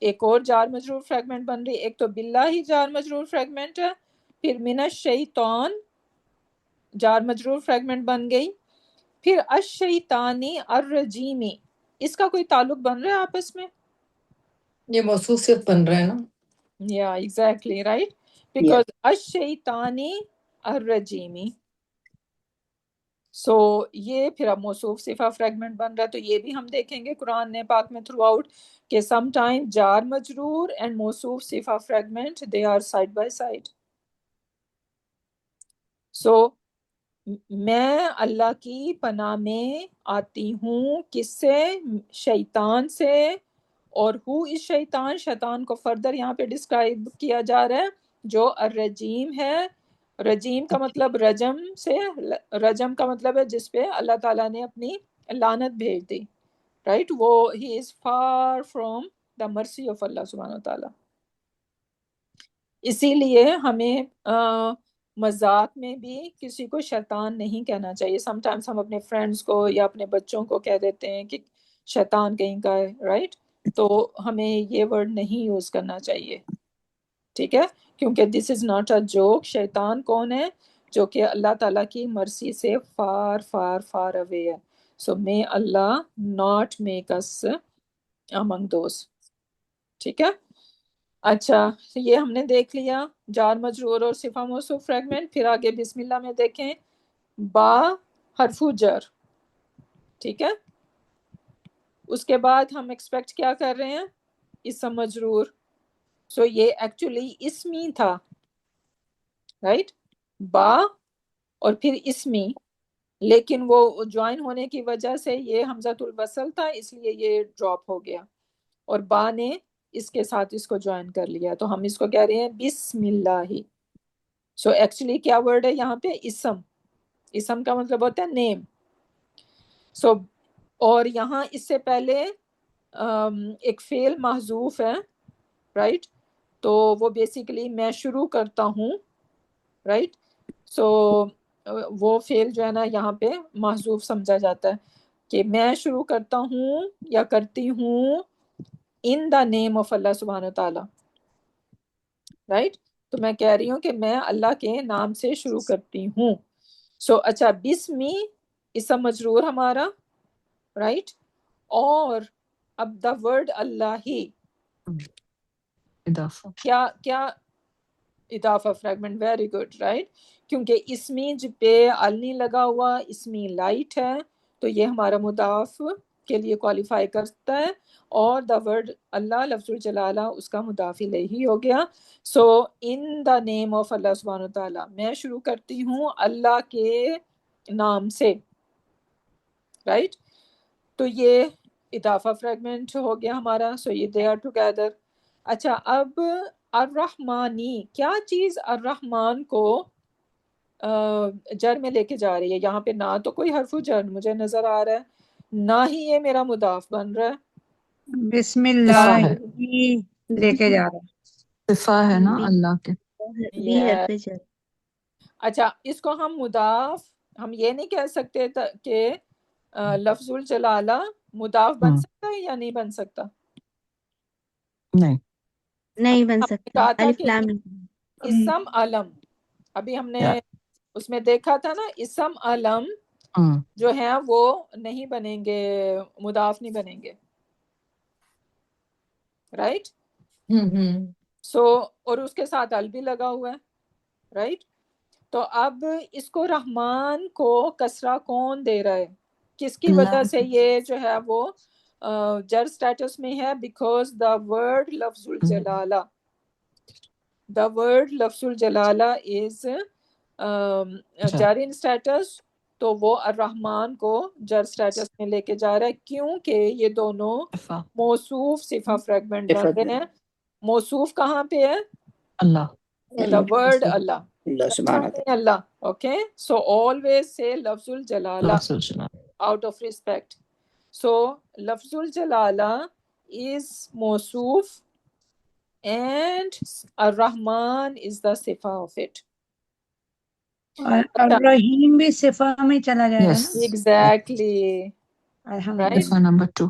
ایک اور جار مجرور فریگمنٹ بن رہی ہے. ایک تو باللہ جار مجرور فریگمنٹ ہے، پھر من الشیطان جار مجرور فریگمنٹ بن گئی، پھر الشیطانی الرجیمی. اس کا کوئی تعلق بن رہا ہے آپس میں؟ یہ موصوف صرف بن رہا ہے نا. یا ایگزیکٹلی رائٹ، بیکاز الشیطانی الرجیمی. سو یہ پھر اب موصوف صفہ فریگمنٹ بن رہا ہے. تو یہ بھی ہم دیکھیں گے قرآن نے پاک میں تھرو آؤٹ کہ سم ٹائم جار مجرور اینڈ موصوف صفہ fragment they are side by side. So میں اللہ کی پناہ میں آتی ہوں کس سے؟ شیطان سے. اور ہو اس شیطان، شیطان کو فردر یہاں پہ ڈسکرائب کیا جا رہا ہے جو الرجیم ہے. رجیم کا مطلب رجم سے، رجم کا مطلب ہے جس پہ اللہ تعالیٰ نے اپنی لعنت بھیج دی، رائٹ. وہ ہی is for from the mercy of اللہ سبحانہ وتعالیٰ. اسی لیے ہمیں مذاق میں بھی کسی کو شیطان نہیں کہنا چاہیے. سم ٹائمس ہم اپنے فرینڈس کو یا اپنے بچوں کو کہہ دیتے ہیں کہ شیطان کہیں کا ہے، رائٹ. تو ہمیں یہ ورڈ نہیں یوز کرنا چاہیے، ٹھیک ہے، کیونکہ دس از ناٹ اے جوک. شیطان کون ہے؟ جو کہ اللہ تعالیٰ کی مرضی سے فار فار فار اوے ہے. سو may Allah not make us among those. ٹھیک ہے. اچھا یہ ہم نے دیکھ لیا جار مجرور اور صفہ موصوف فریگمنٹ. پھر آگے بسم اللہ میں دیکھیں با حرف جر، ٹھیک ہے. اس کے بعد ہم ایکسپیکٹ کیا کر رہے ہیں؟ اسم مجرور. سو یہ ایکچولی اسمی تھا، رائٹ. با اور پھر اسمی، لیکن وہ جوائن ہونے کی وجہ سے یہ حمزۃ الوصل تھا اس لیے یہ ڈراپ ہو گیا، اور با نے اس کے ساتھ اس کو جوائن کر لیا. تو ہم اس کو کہہ رہے ہیں بسم اللہ. سو ایکچولی کیا ورڈ ہے یہاں پہ؟ اسم. اسم کا مطلب ہوتا ہے نیم. سو اور یہاں اس سے پہلے ایک فعل محذوف ہے، رائٹ. تو وہ بیسیکلی میں شروع کرتا ہوں، رائٹ. سو وہ فعل جو ہے نا یہاں پہ محذوف سمجھا جاتا ہے کہ میں شروع کرتا ہوں یا کرتی ہوں ان دا نیم آف اللہ سبحانہ تعالیٰ، رائٹ. تو میں کہہ رہی ہوں کہ میں اللہ کے نام سے شروع کرتی ہوں. سو اچھا بسمی اسم مجرور ہمارا، رائٹ. اور اب دا ورڈ اللہ ہی اضافہ. کیا اضافہ فریگمنٹ، ویری گڈ، رائٹ. کیونکہ اسمی پہ النی لگا ہوا، اسمی لائٹ ہے تو یہ ہمارا مضاف کے لیے کوالیفائی کرتا ہے، اور دا ورڈ اللہ لفظ الجلالہ اس کا مضاف الیہ ہو گیا. سو ان دا نیم آف اللہ سبحانہ تعالیٰ، میں شروع کرتی ہوں اللہ کے نام سے، رائٹ. تو یہ اضافہ فریگمنٹ ہو گیا ہمارا. سو یہ دے آر ٹوگیدر. اچھا اب الرحمانی، کیا چیز الرحمن کو جر میں لے کے جا رہی ہے؟ یہاں پہ نہ تو کوئی حرف جر مجھے نظر آ رہا ہے، نہ ہی یہ میرا مضاف بن رہا ہے. بسم اللہ ہے، ہی لے کے جا رہا ہے. صفہ ہے نا اللہ کے. بھی حرف جر. اچھا اس کو ہم مضاف، ہم یہ نہیں کہہ سکتے کہ لفظ الجلالہ مضاف بن سکتا ہے یا نہیں بن سکتا؟ نہیں نہیں بن ہم نے سکتا. کہا تھا الف کہ لام اسم علم، ابھی ہم نے اس میں دیکھا تھا نا، اسم علم جو ہیں وہ نہیں بنیں گے، مضاف نہیں بنیں گے، رائٹ. سو اور اس کے ساتھ ال بھی لگا ہوا ہے، رائٹ. تو اب اس کو رحمان کو کسرہ کون دے رہا ہے؟ کس کی وجہ سے یہ جو ہے وہ جر سٹیٹس میں ہے؟ بیکاز دا ورڈ لفظ الجلالہ، دا ورڈ لفظ الجلالہ از جر ان سٹیٹس. تو وہ الرحمن کو جر سٹیٹس میں لے کے جا رہا ہے کیونکہ یہ دونوں موصوف صفہ فریگمنٹ بن رہے ہیں. موصوف کہاں پہ ہے؟ Allah. the word Allah. اللہ سبحانہ نہیں اللہ. Okay, so always say لفظ الجلالہ Lafzul Jalal. out of respect. So لفظ الجلالہ is موصوف and الرحمن is the صفہ of it. اور الرحیم بھی صفا میں چلا جائے گا Yes. نا. Exactly. الحمدللہ. Sifa number 2.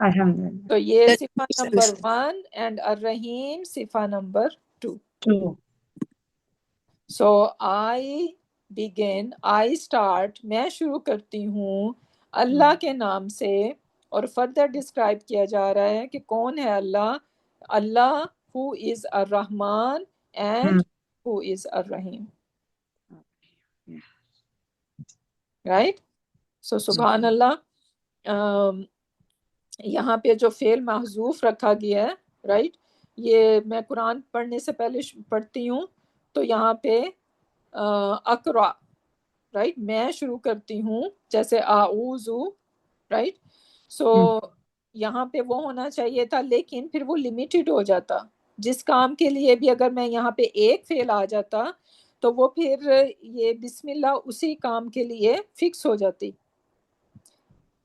الحمدللہ. تو یہ صفہ نمبر 1 and الرحیم صفہ number 2. True. So I begin, I start, میں شروع کرتی ہوں اللہ کے نام سے. اور فردر ڈسکرائب کیا جا رہا ہے کہ کون ہے اللہ. اللہ who is الرحمن and who is الرحیم. Right? So سبحان اللہ. یہاں پہ جو فعل محذوف رکھا گیا ہے رائٹ، یہ میں قرآن پڑھنے سے پہلے پڑھتی ہوں تو یہاں پہ اقرا رائٹ، میں شروع کرتی ہوں جیسے اعوذ رائٹ. سو یہاں پہ وہ ہونا چاہیے تھا لیکن پھر وہ لیمیٹڈ ہو جاتا. جس کام کے لیے بھی اگر میں یہاں پہ ایک فعل آ جاتا تو وہ پھر یہ بسم اللہ اسی کام کے لیے فکس ہو جاتی.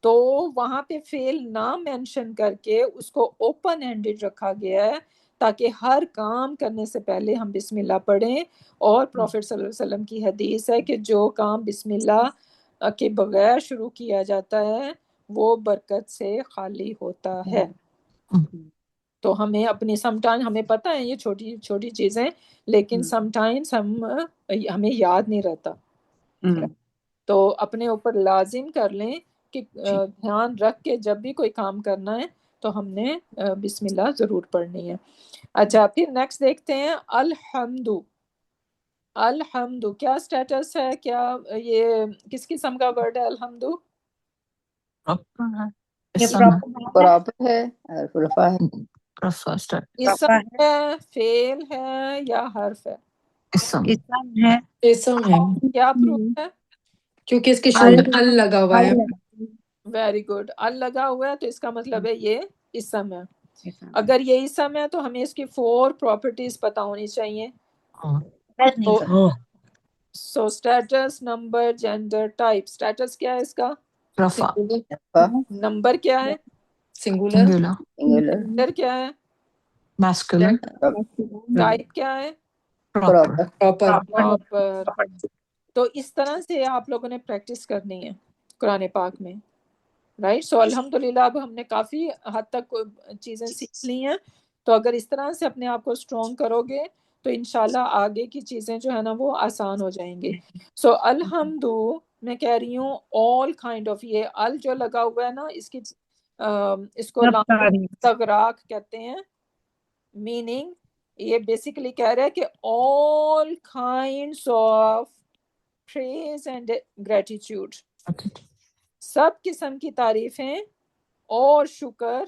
تو وہاں پہ فعل نہ مینشن کر کے اس کو اوپن ہینڈڈ رکھا گیا ہے تاکہ ہر کام کرنے سے پہلے ہم بسم اللہ پڑھیں. اور پروفیٹ صلی اللہ علیہ وسلم کی حدیث ہے کہ جو کام بسم اللہ کے بغیر شروع کیا جاتا ہے وہ برکت سے خالی ہوتا ہے. تو ہمیں اپنی سم ٹائم ہمیں پتہ ہے یہ چھوٹی چھوٹی چیزیں لیکن سم ٹائمس ہمیں یاد نہیں رہتا. تو اپنے اوپر لازم کر لیں کہ دھیان رکھ کے جب بھی کوئی کام کرنا ہے تو ہم نے بسم اللہ ضرور پڑھنی ہے. اچھا پھر نیکسٹ دیکھتے ہیں الحمد. الحمد کیا سٹیٹس ہے؟ کیا یہ کس قسم کا ورڈ ہے الحمد؟ Proper ہے. یہ Ism ہے. پراپر ہے اور رفع ہے. Rafa start. اسم ہے، فعل ہے یا حرف ہے؟ Ism. اسم ہے. اسم ہے کیا پروف ہے؟ کیونکہ اس کے شروع میں ال لگا ہوا ہے. Very good. ال لگا ہوا ہے تو اس کا مطلب ہے یہ اسم ہے. اگر یہ اسم ہے تو ہمیں اس کی 4 پراپرٹیز پتہ ہونی چاہیے. So status, number, gender, type. Status کیا ہے اس کا؟ Rafa. رفع نمبر کیا ہے؟ سنگولر. Singular. سنگولر. جینڈر کیا ہے؟ Masculine. ٹائپ کیا ہے؟ Proper. پراپر. پراپر. تو اس طرح سے آپ لوگوں نے پریکٹس کرنی ہے قرآن پاک میں رائٹ. سو الحمدللہ اب ہم نے کافی حد تک چیزیں سیکھ لی ہیں. تو اگر اس طرح سے اپنے آپ کو اسٹرانگ کرو گے تو انشاءاللہ آگے کی چیزیں جو ہے نا وہ آسان ہو جائیں گی. سو الحمد میں کہہ رہی ہوں all kind of، یہ ال جو لگا ہوا ہے نا اس کی اس کو استغراق کہتے ہیں. میننگ یہ بیسیکلی کہہ رہا ہے کہ all kinds of praise and gratitude، سب قسم کی تعریفیں اور شکر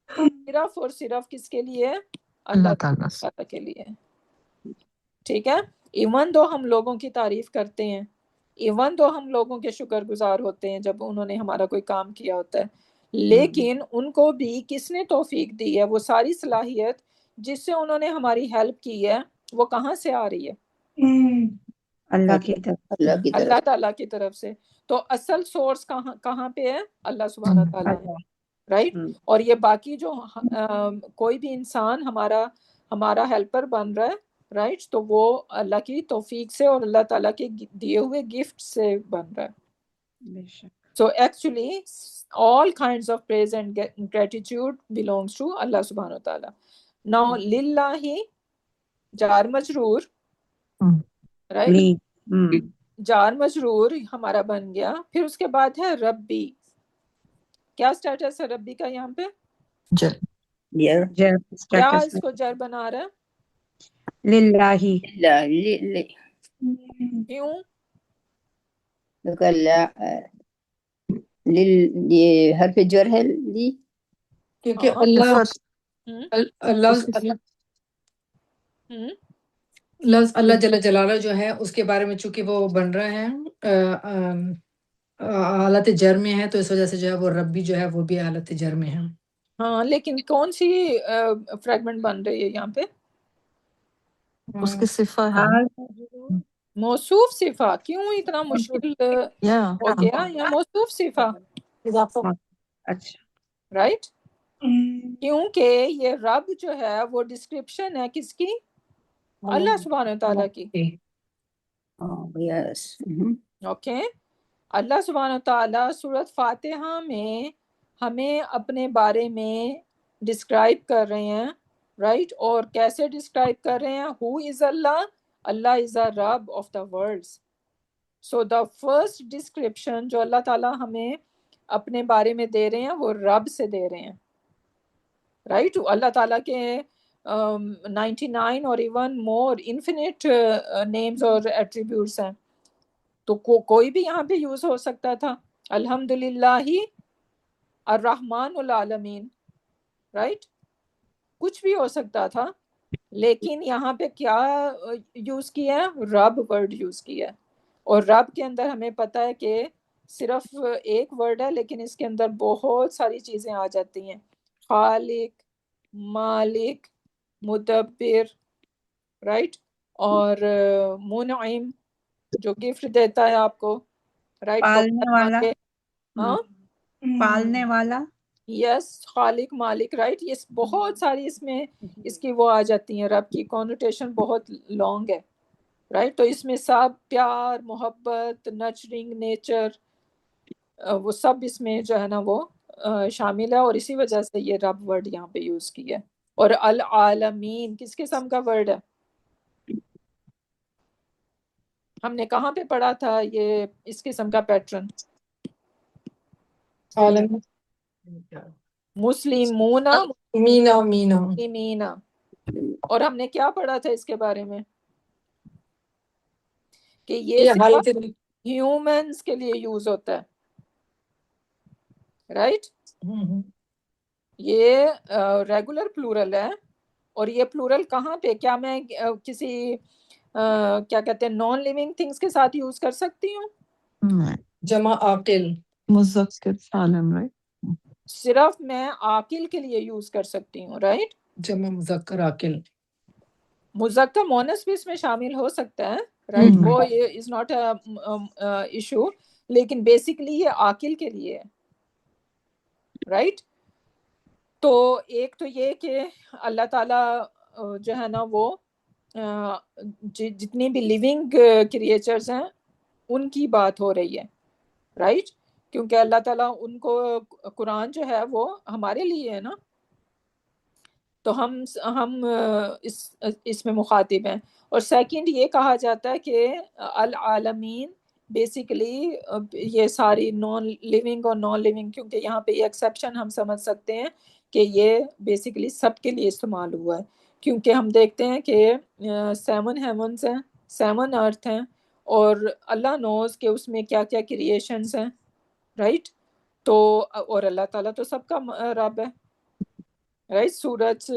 صرف اور صرف کس کے لیے؟ اللہ تعالیٰ کے لیے. ٹھیک ہے. ایون دو ہم لوگوں کی تعریف کرتے ہیں، ایون دو ہم لوگوں کے شکر گزار ہوتے ہیں جب انہوں نے ہمارا کوئی کام کیا ہوتا ہے، لیکن ان کو بھی کس نے توفیق دی ہے؟ وہ ساری صلاحیت جس سے انہوں نے ہماری ہیلپ کی ہے وہ کہاں سے آ رہی ہے؟ اللہ کی طرف، اللہ تعالیٰ کی طرف سے. تو اصل سورس کہاں پہ ہے؟ اللہ سبحانہ تعالیٰ ہے رائٹ. اور یہ باقی جو کوئی بھی انسان ہمارا ہیلپر بن رہا ہے رائٹ، تو وہ اللہ کی توفیق سے اور اللہ تعالیٰ کے دیے ہوئے گفٹ سے بن رہا ہے. So actually all kinds of praise and gratitude belongs to Allah subhanahu wa ta'ala. Now lillahi جار مجرور رائٹ، جار مجرور ہمارا بن گیا. پھر اس کے بعد ہے ربی. کیا سٹیٹس ہے ربی کا یہاں پہ؟ کیا اس کو جر بنا رہا ہے؟ للہی. کیوں؟ یہ حرف جر ہے لی، کیونکہ اللہ لفظ اللہ جل جلالہ جو ہے اس کے بارے میں چونکہ وہ بن رہا ہے حالت جر میں ہے، تو اس وجہ سے جو ہے وہ ربی جو ہے وہ بھی حالت جر میں ہے. ہاں لیکن کون سی فریگمنٹ بن رہی ہے یہاں پہ؟ اس کی صفہ ہے نا. موصوف صفہ. کیوں اتنا مشکل ہو گیا یا موصوف صفہ؟ اچھا رائٹ، کیونکہ یہ رب جو ہے وہ ڈسکرپشن ہے کس کی؟ اللہ سبحانہ تعالیٰ کی. یس. اوکے، اللہ سبحانہ تعالیٰ سورۃ فاتحہ میں ہمیں اپنے بارے میں ڈسکرائب کر رہے ہیں، رائٹ؟ اور کیسے ڈسکرائب کر رہے ہیں؟ ہو از اللہ؟ اللہ از the رب of the worlds. So the first description جو اللہ تعالیٰ ہمیں اپنے بارے میں دے رہے ہیں وہ رب سے دے رہے ہیں، رائٹ؟ اللہ تعالیٰ کے 99 اور ایون مور انفینٹ نیمز اور ایٹریبیوٹس ہیں، تو کوئی بھی یہاں پہ یوز ہو سکتا تھا. الحمدللہ الرحمن العالمین، رائٹ؟ کچھ بھی ہو سکتا تھا، لیکن یہاں پہ کیا یوز کیا ہے؟ رب ورڈ یوز کیا ہے. اور رب کے اندر ہمیں پتہ ہے کہ صرف ایک ورڈ ہے لیکن اس کے اندر بہت ساری چیزیں آ جاتی ہیں. خالق، مالک، مدبر، رائٹ؟ اور منعم جو گفٹ دیتا ہے آپ کو، رائٹ؟ پالنے والا. ہاں پالنے والا. یس، خالق، مالک، رائٹ؟ یہ بہت ساری اس میں اس کی وہ آ جاتی ہیں. رب کی کونوٹیشن بہت لانگ ہے، رائٹ؟ تو اس میں سب پیار، محبت، نرچرنگ نیچر، وہ سب اس میں جو ہے نا وہ شامل ہے، اور اسی وجہ سے یہ رب ورڈ یہاں پہ یوز کیا ہے. اور العالمین کس قسم کا ورڈ ہے؟ ہم نے کہاں پہ پڑھا تھا یہ اس قسم کا پیٹرن؟ عالم مسلمون، مینا مینا. مسلمین. اور ہم نے کیا پڑھا تھا اس کے بارے میں؟ کہ یہ یہ صرف حالت ہیومنس کے لیے یوز ہوتا ہے، رائٹ؟ یہ ریگولر پلورل ہے، اور یہ پلورل کہاں پہ؟ کیا میں کسی کیا کہتے ہیں نان لیونگ تھنگس کے ساتھ یوز کر سکتی ہوں؟ جمع عاقل. مذکر سالم رائٹ. صرف میں عاقل کے لیے یوز کر سکتی ہوں، رائٹ؟ جمع مذکر عاقل. مذکر مونس بھی اس میں شامل ہو سکتا ہے، رائٹ؟ وہ یہ از ناٹ ایشو، لیکن بیسیکلی یہ عاقل کے لیے ہے، رائٹ؟ تو ایک تو یہ کہ اللہ تعالیٰ جو ہے نا وہ جتنی بھی لیونگ کریچرز ہیں ان کی بات ہو رہی ہے، رائٹ؟ کیونکہ اللہ تعالیٰ ان کو قرآن جو ہے وہ ہمارے لیے ہے نا، تو ہم اس میں مخاطب ہیں. اور سیکنڈ یہ کہا جاتا ہے کہ العالمین بیسیکلی یہ ساری نان لیونگ اور نان لیونگ، کیونکہ یہاں پہ یہ ایکسیپشن ہم سمجھ سکتے ہیں کہ یہ بیسیکلی سب کے لیے استعمال ہوا ہے، کیونکہ ہم دیکھتے ہیں کہ 7 ہیونز ہیں، 7 ارتھ ہیں، اور اللہ نوز کہ اس میں کیا کیا کریشنز ہیں، رائٹ؟ تو اور اللہ تعالیٰ تو سب کا رب ہے، رائٹ؟ سورج،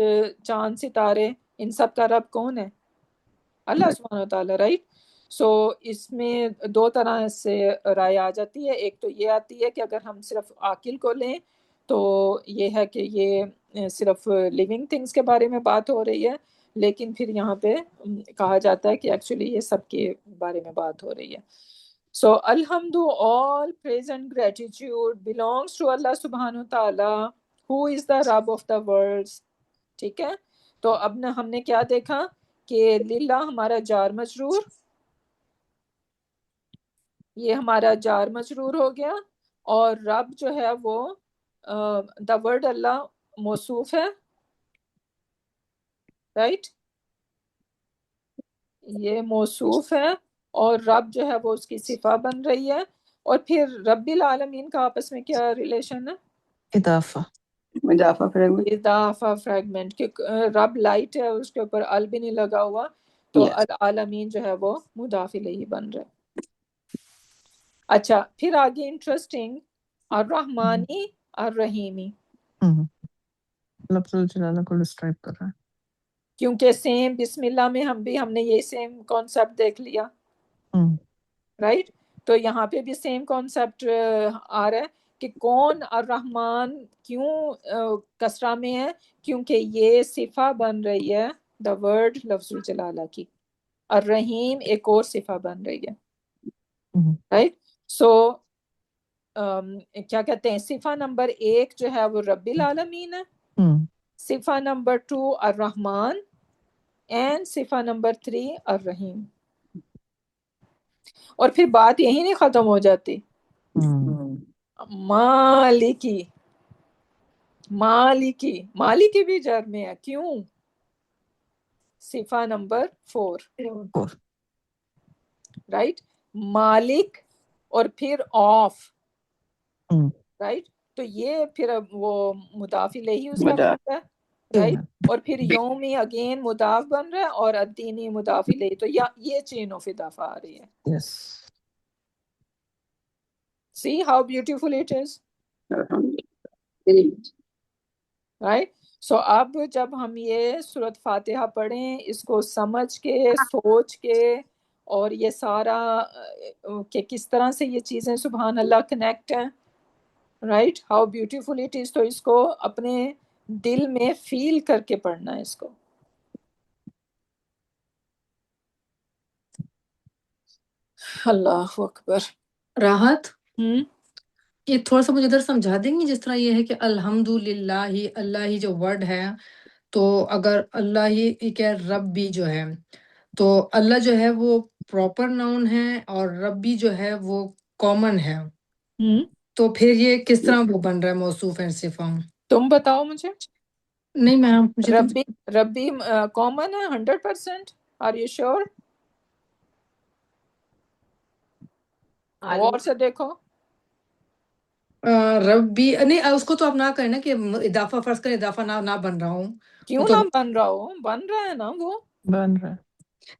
چاند، ستارے، ان سب کا رب کون ہے؟ اللہ سبحانہ وتعالی، رائٹ؟ سو اس میں دو طرح سے رائے آ جاتی ہے. ایک تو یہ آتی ہے کہ اگر ہم صرف عاقل کو لیں تو یہ ہے کہ یہ صرف لیونگ تھنگس کے بارے میں بات ہو رہی ہے، لیکن پھر یہاں پہ کہا جاتا ہے کہ ایکچولی یہ سب کے بارے میں بات ہو رہی ہے. So alhamdu, all praise and gratitude belongs to Allah subhanahu wa ta'ala who is the Rabb of the worlds. ٹھیک ہے؟ تو اب ہم نے کیا دیکھا کہ للہ ہمارا جار مجرور، یہ ہمارا جار مجرور ہو گیا، اور رب جو ہے وہ دا ورڈ اللہ موصوف ہے، رائٹ؟ یہ موصوف ہے، اور رب جو ہے وہ اس کی صفہ بن رہی ہے. اور پھر رب العالمین کا آپس میں کیا ریلیشن ہے؟ اضافہ. مضافہ فریگمنٹ. اضافہ فریگمنٹ، کہ رب لائٹ ہے، اس کے اوپر ال بھی نہیں لگا ہوا، تو Yes. العالمین جو ہے وہ مضاف الیہ بن رہا ہے. اچھا، پھر آگے انٹرسٹنگ، الرحمانی الرحیمی، لفظ الجلالہ کو ڈسکرائب کر رہا ہے. کیونکہ سیم بسم اللہ میں ہم نے یہ سیم کانسیپٹ دیکھ لیا، رائٹ؟ تو یہاں پہ بھی سیم کانسیپٹ آ رہا ہے کہ کون الرحمن کیوں کسرہ میں ہے، کیونکہ یہ صفہ بن رہی ہے دا ورڈ لفظ الجلالہ کی، الرحیم ایک اور صفہ بن رہی ہے، رائٹ؟ سو کیا کہتے ہیں، صفہ نمبر 1 جو ہے وہ رب العالمین ہے، صفہ نمبر 2 الرحمن، اینڈ صفہ نمبر 3 الرحیم. اور پھر بات یہی نہیں ختم ہو جاتی، مالکی، مالکی، مالکی بھی جر میں ہے، کیوں؟ صفہ نمبر 4، رائٹ؟ مالک اور پھر آف، رائٹ؟ تو یہ پھر اب وہ مضاف الیہ اس کا بنتا ہے، رائٹ؟ اور پھر یومی اگین مضاف بن رہا ہے، اور الدینی مضاف الیہ، تو یہ چین آف اضافہ آ رہی ہے. See how beautiful it is, right? So اب جب ہم یہ سورۃ فاتحہ پڑھیں، اس کو سمجھ کے، سوچ کے، اور یہ سارا کہ کس طرح سے یہ چیزیں سبحان اللہ کنیکٹ ہیں، right? How beautiful it is. تو اس کو اپنے دل میں فیل کر کے پڑھنا ہے اس کو. اللہ اکبر. راحت ہوں یہ تھوڑا سا مجھے ادھر سمجھا دیں گے، جس طرح یہ ہے کہ الحمدللہ ہی، اللہ ہی جو ورڈ ہے، تو اگر اللہ ہی کہ ربی جو ہے، تو اللہ جو ہے وہ پراپر ناؤن ہے اور ربی جو ہے وہ کامن ہے، ہوں تو پھر یہ کس طرح وہ بن رہا ہے موصوف اینڈ صفہ؟ تم بتاؤ مجھے. نہیں میم، مجھے تو ربی، ربی کامن ہے 100%. Are you sure? غور سے دیکھو. ربی نہیں، اس کو تو آپ نہ کریں نا کہ اضافہ، فرض کریں اضافہ نہ بن رہا ہوں. کیوں وہ تو نہ بن رہا ہو؟ بن رہا ہے نا وہ. بن رہا ہے.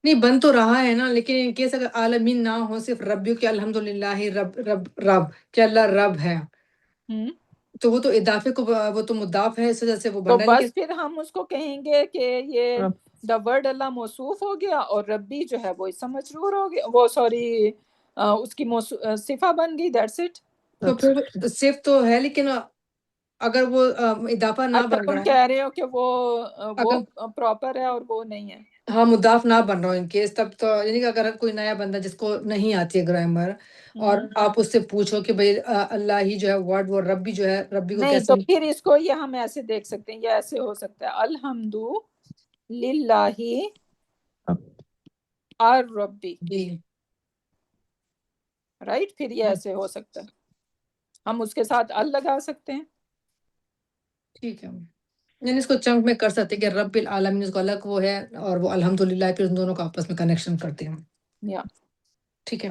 نہیں، بن تو رہا ہے نا، لیکن ان کیس اگر عالمین نہ ہو، صرف ربیو کہ الحمدللہ رب رب رب کہ اللہ رب ہے، ہوں تو وہ تو اضافے کو وہ تو مضاف ہے، اس وجہ سے وہ تو بن رہا ہے. بس پھر ہم اس کو کہیں گے کہ یہ رب دا ورڈ اللہ موصوف ہو گیا، اور ربی جو ہے وہ اسم مجرور ہو گیا، وہ سوری اس کی صفہ بن گئی. That's it. تو پھر صرف تو ہے، لیکن اگر وہ اضافہ نہ اچھا بن تم رہا ہے، کہہ رہے ہو کہ وہ اگر پراپر ہے اور وہ نہیں ہے. ہاں مضاف نہ بن رہا ہو ان کیس، تب تو یعنی کہ اگر کوئی نیا بندہ جس کو نہیں آتی ہے گرامر، اور آپ اس سے پوچھو کہ بھئی اللہ ہی جو ہے ورڈ، وہ ربی جو ہے، ربی کو نہیں، کیسے؟ تو پھر اس کو یہ ہم ایسے دیکھ سکتے ہیں، یہ ایسے ہو سکتا ہے الحمد للہ الربی، جی رائٹ؟ پھر یہ ایسے ہو سکتا ہے، ہم اس کے ساتھ ال لگا سکتے ہیں. ٹھیک ہے، یعنی اس کو چنک میں کر سکتے کہ رب العالمین اس کو الگ وہ ہے، اور وہ الحمدللہ، پھر ان دونوں کو آپس میں کنیکشن کرتے ہیں. یا ٹھیک ہے.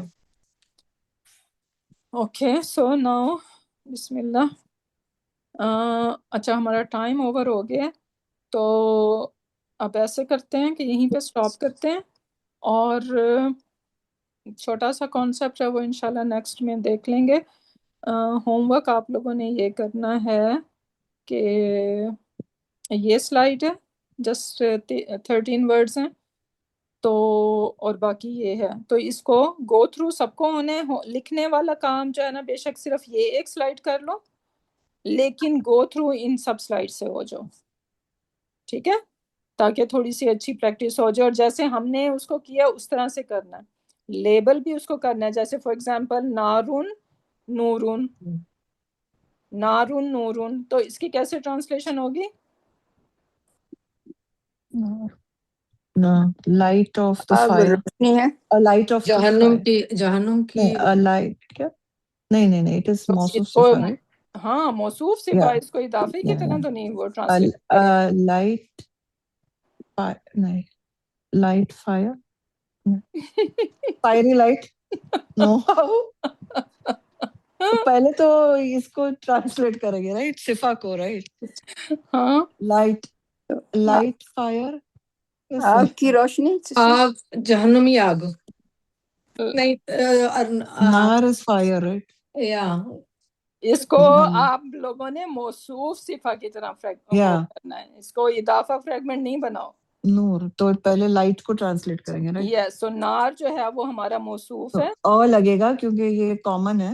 اوکے. سو ناؤ بسم اللہ. اچھا ہمارا ٹائم اوور ہو گیا، تو اب ایسے کرتے ہیں کہ یہیں پہ سٹاپ کرتے ہیں، اور چھوٹا سا کانسیپٹ ہے وہ انشاءاللہ نیکسٹ میں دیکھ لیں گے. ہوم ورک آپ لوگوں نے یہ کرنا ہے کہ یہ سلائیڈ ہے، جسٹ 13 ورڈز ہیں، تو اور باقی یہ ہے، تو اس کو گو تھرو سب کو ہونے لکھنے والا کام جو ہے نا، بے شک صرف یہ ایک سلائیڈ کر لو، لیکن go through in sub slide سے ہو جاؤ، ٹھیک ہے؟ تاکہ تھوڑی سی اچھی پریکٹس ہو جائے، اور جیسے ہم نے اس کو کیا اس طرح سے کرنا ہے. لیبل بھی اس کو کرنا ہے، جیسے فار ایگزامپل نارون نورون، نارون نورون، تو اس کی کیسے ٹرانسلیشن ہوگی؟ لائٹ آف دا آگ فائر، روشنی ہے. لائٹ آف دا جہنم کی نہیں، لائٹ کیا؟ نہیں اٹ از تو موصوف اس کو صفہ، رائٹ؟ ہاں موصوف صفا، اس کو اضافے کی طرح تو نہیں وہ ٹرانسلیٹ کریں. لائٹ، نہیں، لائٹ فائر، فائری لائٹ، نو. پہلے تو اس کو ٹرانسلیٹ کریں گے، رائٹ؟ صفہ کو، رائٹ؟ ہاں لائٹ فائر، آگ کی روشنی. آگ، جہنمی آگ، نہیں نار از فائر، رائٹ؟ یا اس کو آپ لوگوں نے موصوف صفہ کی طرح کرنا ہے، اس کو اضافہ فریگمنٹ نہیں بناؤ. نور، تو پہلے لائٹ کو ٹرانسلیٹ کریں گے، رائٹ؟ یس، سو نار جو ہے وہ ہمارا موصوف ہے. لگے گا کیونکہ یہ کامن ہے،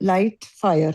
light fire.